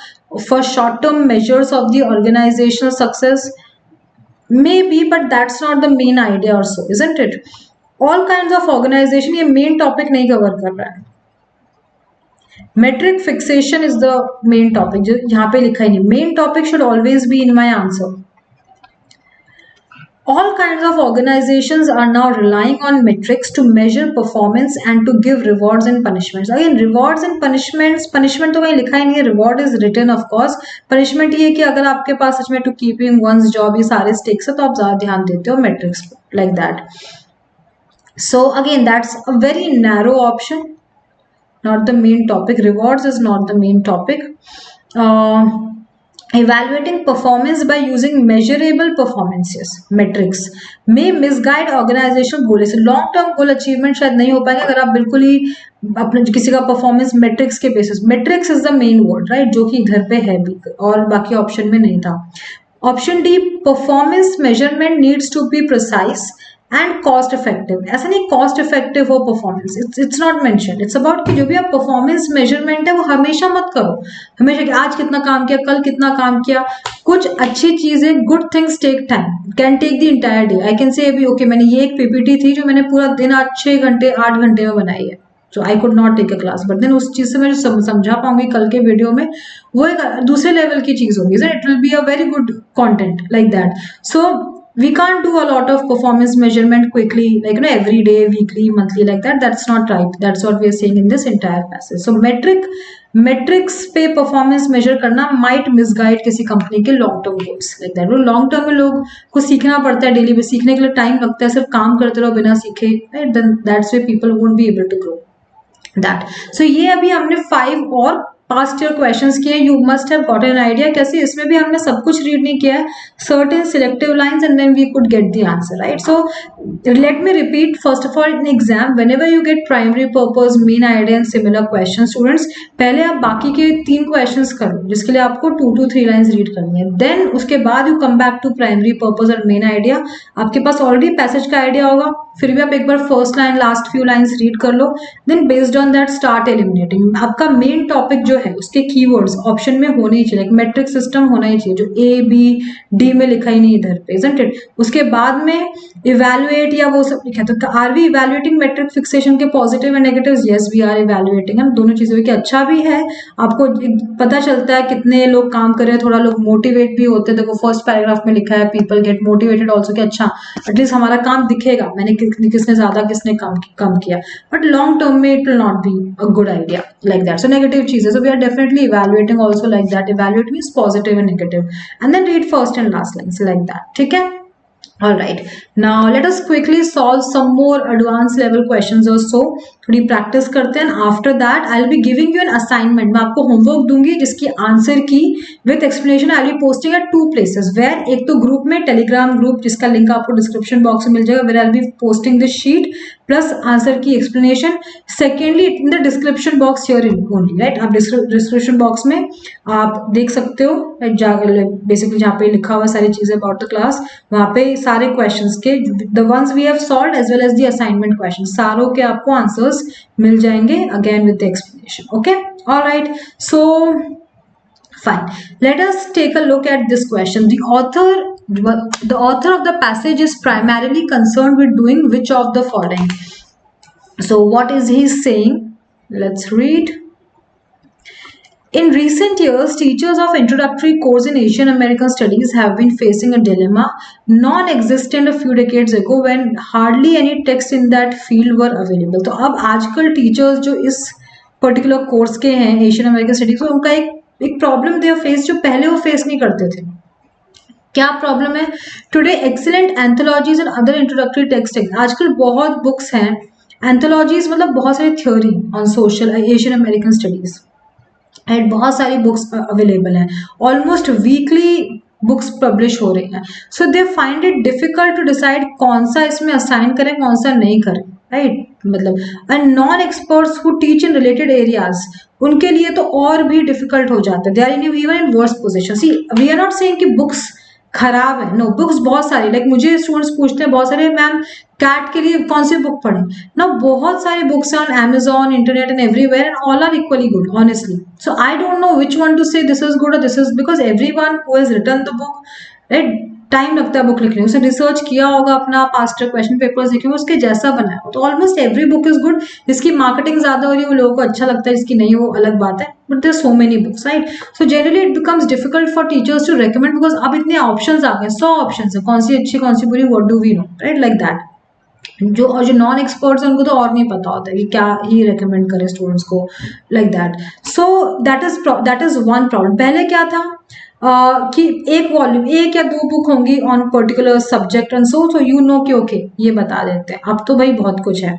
for short-term measures of the organizational success, maybe, but that's not the main idea also, isn't it? All kinds of organization, ये main topic नहीं cover कर रहा है, metric fixation is the main topic, जो यहाँ पे लिखा ही नहीं, main topic should always be in my answer. All kinds of organizations are now relying on metrics to measure performance and to give rewards and punishments. Again, rewards and punishments, punishment तो कहीं लिखा ही नहीं है, reward is written of course. Punishment ये कि अगर आपके पास सच में to keeping one's job ये सारे stakes है तो आप ज़्यादा ध्यान देते हो metrics like that. So again, that's a very narrow option, not the main topic. Rewards is not the main topic. Evaluating performance by using measurable performances metrics may misguide organizational goals. Long term goal achievement शायद नहीं हो पाएगा अगर आप बिल्कुल ही अपने किसी का परफॉर्मेंस मेट्रिक्स के basis, matrix is the main word, right, जो कि इधर पे है भी और बाकी ऑप्शन में नहीं था। Option D, performance measurement needs to be precise and cost effective. ऐसा नहीं कॉस्ट इफेक्टिव हो performance, it's not mention, it's about कि जो भी आप परफॉर्मेंस मेजरमेंट है वो हमेशा मत करो, हमेशा कि आज कितना काम किया, कल कितना काम किया। कुछ अच्छी चीजें, good things take time, can take the entire day. I can say अभी ओके मैंने ये एक पीपीटी थी जो मैंने पूरा दिन आज 6 घंटे 8 घंटे में बनाई है, so I could not take a class, but then उस चीज से मैं जो समझा पाऊंगी कल के वीडियो में वो एक दूसरे लेवल की चीज होगी, it will be a very good content like that. So we can't do a lot of performance measurement quickly, like every day, weekly, monthly, like that. That's not right. That's what we are saying in this entire passage. So metric matrix पे performance major करना might misguide किसी company के long term goals like that. Long term में लोग को सीखना पड़ता है डेली बेस, सीखने के लिए टाइम लगता है, सिर्फ काम करते रहो बिना सीखे, right, then that's way people won't be able to grow that. So ये अभी हमने 5 और पास्ट ईयर क्वेश्चंस किए, you must have got an idea कैसे, इसमें भी हमने सब कुछ रीड नहीं किया है, certain selective lines and then we could get the answer, right. So let me repeat, first of all in exam whenever you get primary purpose, main idea and similar question, students पहले आप बाकी के 3 questions करो जिसके लिए आपको 2 to 3 lines read करनी है, देन उसके बाद you come back to primary purpose और मेन आइडिया। आपके पास ऑलरेडी पैसेज का आइडिया होगा, फिर भी आप एक बार first line last few lines read कर लो, then based on that start eliminating. आपका मेन टॉपिक जो है उसके कीवर्ड्स ऑप्शन में होने ही चाहिए, मैट्रिक सिस्टम होना ही चाहिए जो ए बी डी में लिखा ही नहीं इधर पे, इजंट इट। उसके बाद में इवैल्यूएट या वो सब लिखा है, तो are we evaluating metric fixation के positive and negatives? Yes we are evaluating. हम दोनों चीजों की अच्छा भी है, आपको पता चलता है कितने लोग काम कर रहे हैं, थोड़ा लोग मोटिवेट भी होते हैं। देखो फर्स्ट पैराग्राफ में लिखा है पीपल गेट मोटिवेटेड ऑल्सो, कि अच्छा एटलीस्ट हमारा काम दिखेगा, मैंने किसने ज्यादा किसने कम किया, बट लॉन्ग टर्म में it will not be a good idea like that. So negative चीजें, so we are definitely evaluating also like that. Evaluate means positive and negative and then read first and last lines like that, ठीक है। All right, now let us quickly solve some more advanced level questions or so. थोड़ी practice करते हैं, after that I will be giving you an assignment. मैं आपको homework दूंगी जिसकी answer key with explanation I will be posting at 2 places, where एक तो group में, टेलीग्राम ग्रुप जिसका लिंक आपको डिस्क्रिप्शन बॉक्स में मिल जाएगा, where I will be posting this sheet plus answer key explanation. Secondly in the description box here only, right, आप description box में आप देख सकते हो बेसिकली जहाँ पे लिखा हुआ सारी चीजें अबाउट द क्लास, वहाँ पे सारे क्वेश्चंस के the ones we have solved as well as the assignment question, सारों के आपको आंसर्स मिल जाएंगे again with the explanation, okay. Alright, so fine, let us take a look at this question. The author of the passage is primarily concerned with doing which of the following? So what is he saying? Let's read. In recent years, teachers of introductory course in Asian American Studies have been facing a dilemma non-existent a few decades ago when hardly any texts in that field were available. तो अब आजकल teachers जो इस particular course के हैं Asian American studies, तो उनका एक प्रॉब्लम दे फेस जो पहले वो फेस नहीं करते थे। क्या प्रॉब्लम है? Today excellent anthologies and other introductory text, आजकल बहुत बुक्स हैं, एंथोलॉजीज मतलब बहुत सारी theory on social Asian American studies, and बहुत सारी बुक्स अवेलेबल हैं, ऑलमोस्ट वीकली बुक्स पब्लिश हो रही हैं। So they find it difficult to decide कौन सा इसमें असाइन करें कौन सा नहीं करें, राइट, मतलब and non experts who teach in related areas, उनके लिए तो और भी डिफिकल्ट हो जाता है, they are even in worst position. See we are not saying कि बुक्स खराब है, नो, बुक्स बहुत सारी, लाइक मुझे स्टूडेंट्स पूछते हैं बहुत सारे, मैम कैट के लिए कौन सी बुक पढ़ें ना, बहुत सारी बुक्स हैं on Amazon, internet and everywhere and all are equally good honestly. So I don't know which one to say this is good और this is, because everyone who has written the book, right, time लगता है book लिखने में, उसे research किया होगा, अपना past question papers देखे होंगे, उसके जैसा बनाया हो, तो almost every book is good. जिसकी मार्केटिंग ज्यादा हो रही है वो लोगों को अच्छा लगता है, जिसकी नहीं वो अलग बात है, but there so many books, right. So generally it becomes difficult for teachers to recommend, because अब इतने ऑप्शंस आ गए, 100 ऑप्शंस है, कौन सी अच्छी कौन सी बुरी, what do we know, right, like that. जो नॉन एक्सपर्ट्स हैं उनको तो और नहीं पता होता है कि क्या ही रेकमेंड करें स्टूडेंट्स को, like that. So that is one problem. पहले क्या था कि एक वॉल्यूम, 1 या 2 बुक होंगी on particular subject and so you know कि ओके ये बता देते हैं, अब तो भाई बहुत कुछ है।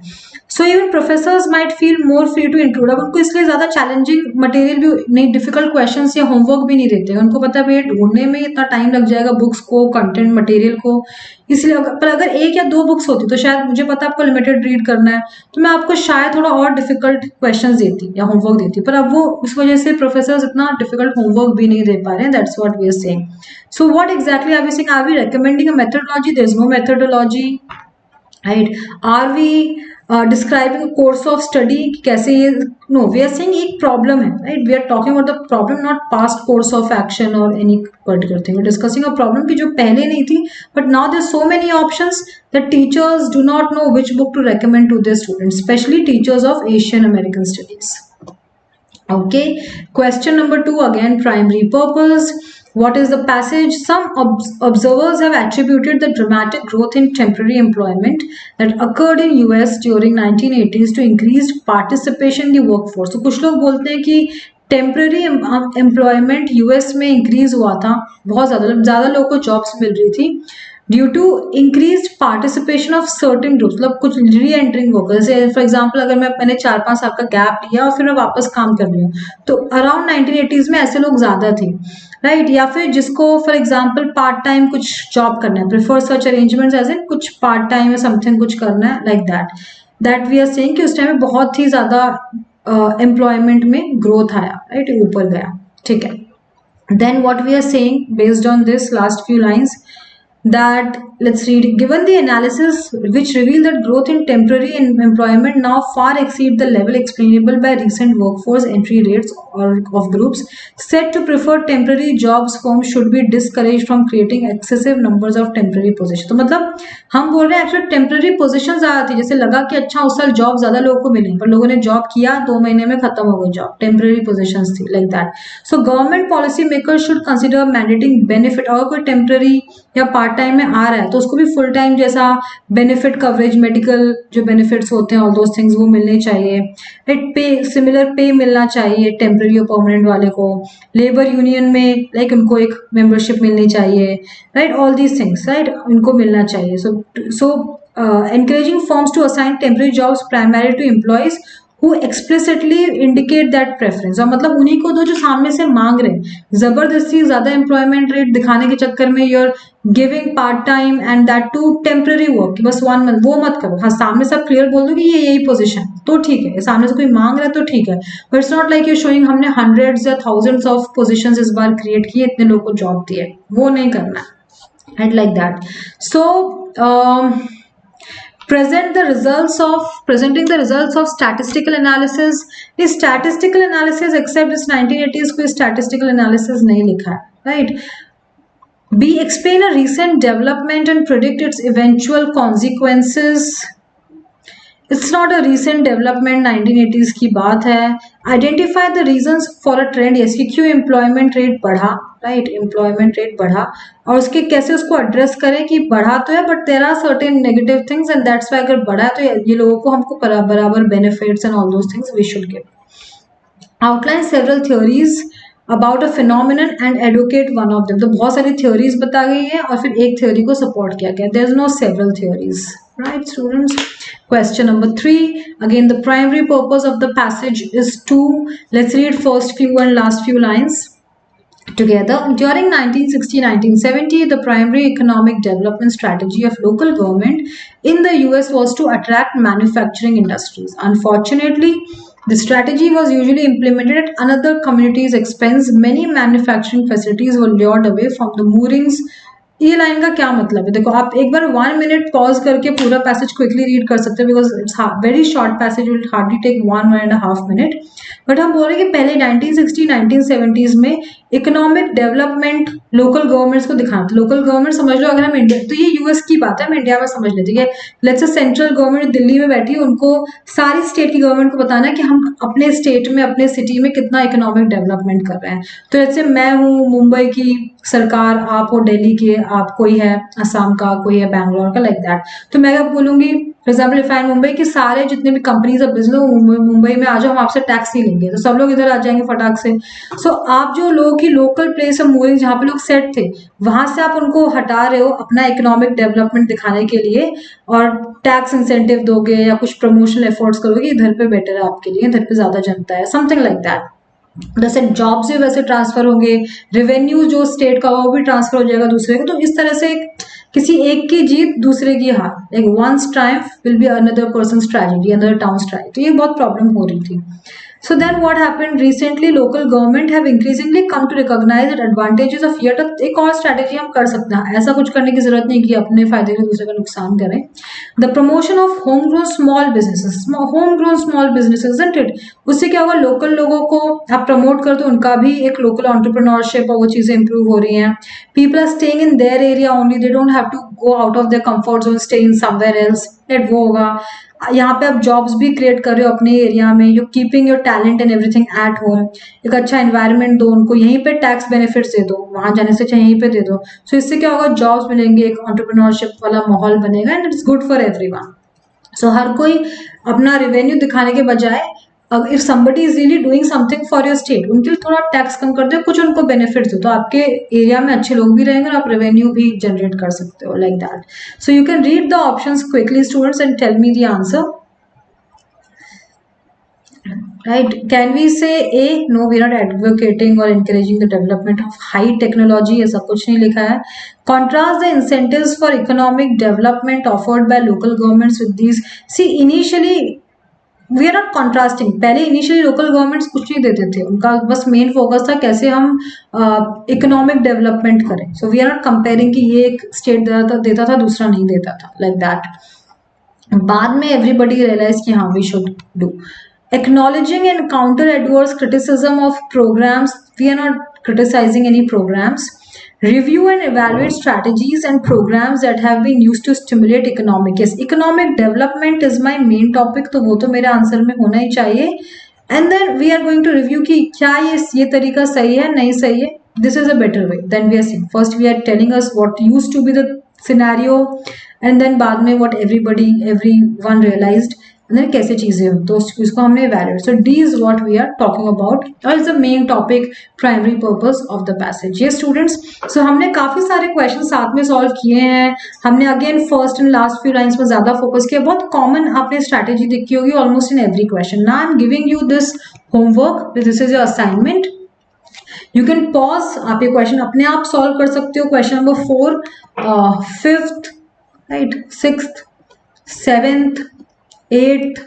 So even professors might feel more free to include, अब उनको इसलिए ज्यादा चैलेंजिंग मटेरियल भी नहीं, डिफिकल्ट क्वेश्चंस या होमवर्क भी नहीं देते, उनको पता है भाई ढूंढने में इतना टाइम लग जाएगा बुक्स को, कंटेंट मटेरियल को, इसलिए पर अगर 1 या 2 बुक्स होती तो शायद, मुझे पता आपको लिमिटेड रीड करना है, तो मैं आपको शायद थोड़ा और डिफिकल्ट क्वेश्चंस देती या होमवर्क देती, पर अब वो उस वजह से प्रोफेसर्स इतना डिफिकल्ट होमवर्क भी नहीं दे पा रहे हैं, that's what we are saying. So what exactly are we saying? Are we recommending a methodology? There is no methodology, right. Are we describing a course of study, कैसे ये, no, we are saying एक problem है, right, we are talking about the problem, not past course of action और any particular thing, we are discussing a problem की जो पहले नहीं थी, but now there so many options that teachers do not know which book to recommend to their students, especially teachers of Asian American Studies. Okay, question number 2, again primary purpose. What is the passage? Some observers have attributed the dramatic growth in temporary employment that occurred in US during 1980s to increased participation in the workforce. तो कुछ लोग बोलते हैं कि temporary employment US में increase हुआ था बहुत ज़्यादा, मतलब ज़्यादा लोगों को जॉब्स मिल रही थी due to increase participation of certain groups, मतलब कुछ री एंटरिंग वर्कर्स। जैसे फॉर एग्जांपल अगर मैंने 4-5 साल का गैप लिया और फिर मैं वापस काम कर रही हूँ, तो अराउंड 1980s में ऐसे लोग ज़्यादा थे, राइट। या फिर जिसको फॉर एग्जांपल पार्ट टाइम कुछ जॉब करना है, prefer such arrangements as in कुछ पार्ट टाइम या समथिंग कुछ करना है, like that we are saying कि उस टाइम में बहुत ही ज़्यादा एम्प्लॉयमेंट में ग्रोथ आया, राइट, ऊपर गया, ठीक है। Then what we are saying based on this last few lines, that let's read, given the analysis which reveal that growth in temporary employment now far exceed the level explainable by recent workforce entry rates or of groups said to prefer temporary jobs, firms should be discouraged from creating excessive numbers of temporary positions। तो मतलब हम बोल रहे हैं actually temporary position ज्यादा थी, जैसे लगा कि अच्छा उस साल जॉब ज्यादा लोगों को मिली, पर लोगों ने जॉब किया 2 महीने में खत्म हो गई जॉब, टेम्पररी पोजीशंस थी, like that. So government policy makers should consider mandating benefit, अगर कोई टेम्पररी या पार्ट टाइम में आ रहा है तो उसको भी फुल टाइम जैसा बेनिफिट कवरेज, मेडिकल जो बेनिफिट्स होते हैं ऑल दोस थिंग्स वो मिलने चाहिए, राइट। पे सिमिलर पे मिलना चाहिए टेम्पररी और परमानेंट वाले को, लेबर यूनियन में लाइक उनको एक मेंबरशिप मिलनी चाहिए, right, all these things, right, उनको मिलना चाहिए। सो encouraging firms to assign temporary jobs primarily to employees who explicitly indicate that preference, और मतलब उन्हीं को दो जो सामने से मांग रहे हैं, जबरदस्ती ज्यादा एम्प्लॉयमेंट रेट दिखाने के चक्कर में you're giving part time and that too temporary work, बस 1 मंथ, वो मत करो। हाँ, सामने सब क्लियर बोल दो कि ये यही पोजीशन, तो ठीक है, सामने से कोई मांग रहा है तो ठीक है, but it's not like you showing हमने हंड्रेड्स या थाउजेंड्स ऑफ पोजीशंस इस बार क्रिएट किए, इतने लोगों को जॉब दिए, वो नहीं करना है, and like that. So presenting the results of statistical analysis, इस statistical analysis except इस 1980s कोई statistical analysis नहीं लिखा है, right। B, explain a recent development and predict its eventual consequences। It's not a recent development, 1980s की बात है। Identify the reasons for a trend, yes, कि क्यों employment rate बढ़ा, राइट, एम्प्लॉयमेंट रेट बढ़ा, और उसके कैसे उसको एड्रेस करें कि बढ़ा तो है but there are certain negative things and that's why अगर बढ़ा तो ये लोगों को हमको बराबर benefits and all those things we should give. Outline several theories about a phenomenon and advocate one of them, तो बहुत सारी थ्योरीज बता गई है और फिर एक थ्योरी को सपोर्ट किया गया, there is no several theories, right students। Question number 3, again the primary purpose of the passage is to, let's read first few and last few lines together. During 1960-1970, the primary economic development strategy of local government in the US was to attract manufacturing industries. Unfortunately, the strategy was usually implemented at another community's expense. Many manufacturing facilities were lured away from the moorings। ये line का क्या मतलब है, देखो आप एक बार 1 minute pause करके पूरा पैसेज क्विकली रीड कर सकते हो, because it's very short passage, will hardly take 1-1.5 minute. बट हम बोल रहे हैं कि पहले 1960-1970s में इकोनॉमिक डेवलपमेंट लोकल गवर्नमेंट्स को दिखाना था। लोकल गवर्नमेंट समझ लो, अगर हम इंडिया, तो ये यूएस की बात है, हम इंडिया में समझ लेते हैं, let's say central government Delhi में बैठी है, उनको सारी स्टेट की गवर्नमेंट को बताना है कि हम अपने स्टेट में, अपने सिटी में कितना इकोनॉमिक डेवलपमेंट कर रहे हैं। तो जैसे मैं हूँ मुंबई की सरकार, आप हो दिल्ली के, आप कोई है असम का, कोई है बैंगलोर का, लाइक दैट। तो मैं अब बोलूंगी for example if I M Mumbai के सारे जितने भी कंपनीज और बिजनेस मुंबई में आ जाओ, हम आपसे टैक्स नहीं लेंगे, तो सब लोग इधर आ जाएंगे फटाक से। सो आप जो लोगों की लोकल प्लेस ऑफ मूविंग जहाँ पे लोग सेट थे, वहां से आप उनको हटा रहे हो अपना इकोनॉमिक डेवलपमेंट दिखाने के लिए, और टैक्स इंसेंटिव दोगे या कुछ प्रमोशनल एफर्ट्स करोगे, इधर पे बेटर है आपके लिए, इधर पे ज्यादा जनता है, समथिंग लाइक दैट। जैसे जॉब से वैसे ट्रांसफर होंगे, रेवेन्यू जो स्टेट का वो भी ट्रांसफर हो जाएगा दूसरे का, तो इस तरह से किसी एक की जीत दूसरे की हार, like one's triumph will be another person's tragedy, another town's triumph, तो ये बहुत प्रॉब्लम हो रही थी। So then what happened recently, local government have increasingly come to recognize the advantages of yet एक और strategy हम कर सकते हैं, ऐसा कुछ करने की जरूरत नहीं कि अपने फायदे के दूसरे का नुकसान करें। The promotion of homegrown small businesses, homegrown small businesses, isn't it? उससे क्या होगा, लोकल लोगों को आप प्रमोट कर दो, उनका भी एक लोकल एंटरप्रेन्योरशिप और वो चीजें इंप्रूव हो रही हैं। People are staying in their area only, they don't have to go out of their comfort zone, stay in somewhere else, that वो होगा। यहाँ पे आप जॉब्स भी क्रिएट कर रहे हो अपने एरिया में, you keeping your talent and everything at home, एक अच्छा एनवायरनमेंट दो उनको, यहीं पे टैक्स बेनिफिट्स दे दो, वहां जाने से चाहे यहीं पे दे दो। सो इससे क्या होगा, जॉब्स मिलेंगे, एक एंटरप्रेन्योरशिप वाला माहौल बनेगा, and it's good for everyone. So हर कोई अपना रेवेन्यू दिखाने के बजाय if somebody is really doing something for your state, उनके लिए थोड़ा टैक्स कम कर दो, कुछ उनको बेनिफिट्स दो, तो आपके एरिया में अच्छे लोग भी रहेंगे और आप रेवेन्यू भी जनरेट कर सकते हो, like that. So you can read the options quickly students and tell me the answer. Right? Can we say A? No, we are not advocating or encouraging the development of high technology. ऐसा कुछ नहीं लिखा है. Contrast the incentives for economic development offered by local governments with these. See, initially we are not contrasting. पहले initially local governments कुछ नहीं देते थे, उनका बस main focus था कैसे हम economic development करें. So we are not comparing कि ये एक state देता था दूसरा नहीं देता था, like that. बाद में everybody realized कि हाँ we should do. Acknowledging and counter adverse criticism of programs. We are not criticizing any programs. Review and evaluate strategies and programs that have been used to stimulate economic. Yes, economic development is my main topic, तो वो तो मेरे answer में होना ही चाहिए. And then we are going to review कि क्या ये तरीका सही है नहीं सही है. This is a better way than we are saying. First we are telling us what used to be the scenario, and then बाद में what everyone realized. And कैसे चीजें हो तो उसको हमने evaluate. So D is what we are talking about, or is the main topic, primary purpose of the passage. Yes students, so हमने काफी सारे questions साथ में solve किए हैं. हमने again first and last few lines में ज्यादा focus किया. बहुत common आपने strategy देखी होगी almost in every question. Now I'm giving you this homework. This is your assignment. You can pause. आप ये question अपने आप solve कर सकते हो. Question number 4, 5th, right, 6th, 7th, 8th,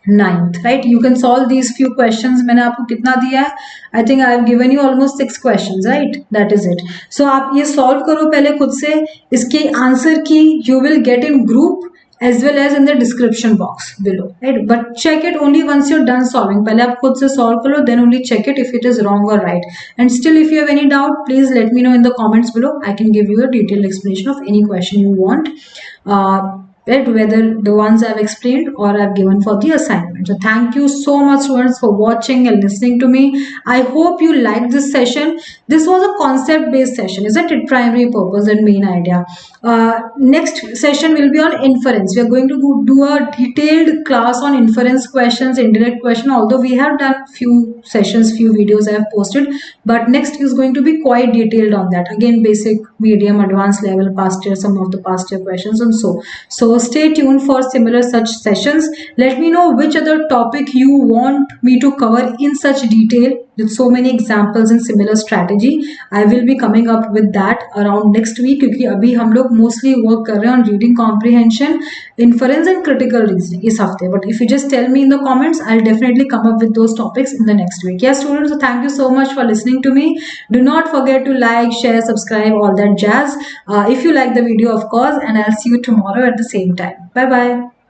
9th, right? You can solve these few questions. मैंने आपको कितना दिया है? I think I have given you almost 6 questions, right? That is it. So आप ये solve करो पहले खुद से. इसके answer की you will get in group as well as in the description box below, right? But check it only once you're done solving. पहले आप खुद से solve करो, then only check it if it is wrong or right. And still, if you have any doubt, please let me know in the comments below. I can give you a detailed explanation of any question you want. Right, whether the ones I've explained or I've given for the assignment. So thank you so much students for watching and listening to me. I hope you liked this session. This was a concept based session, isn't it? Primary purpose and main idea. Next session will be on inference. We are going to do a detailed class on inference questions, indirect question, although we have done few sessions, few videos I have posted, but next is going to be quite detailed on that. Again, basic, medium, advanced level, past year, some of the past year questions and so stay tuned for similar such sessions. Let me know which other topic you want me to cover in such detail with so many examples and similar strategy. I will be coming up with that around next week, क्योंकि अभी हम लोग mostly work कर रहे हैं on reading comprehension, inference and critical reasoning इस हफ्ते. But if you just tell me in the comments, I'll definitely come up with those topics in the next week. Yes students, so thank you so much for listening to me. Do not forget to like, share, subscribe, all that jazz. If you like the video, of course, and I'll see you tomorrow at the same time. Bye bye.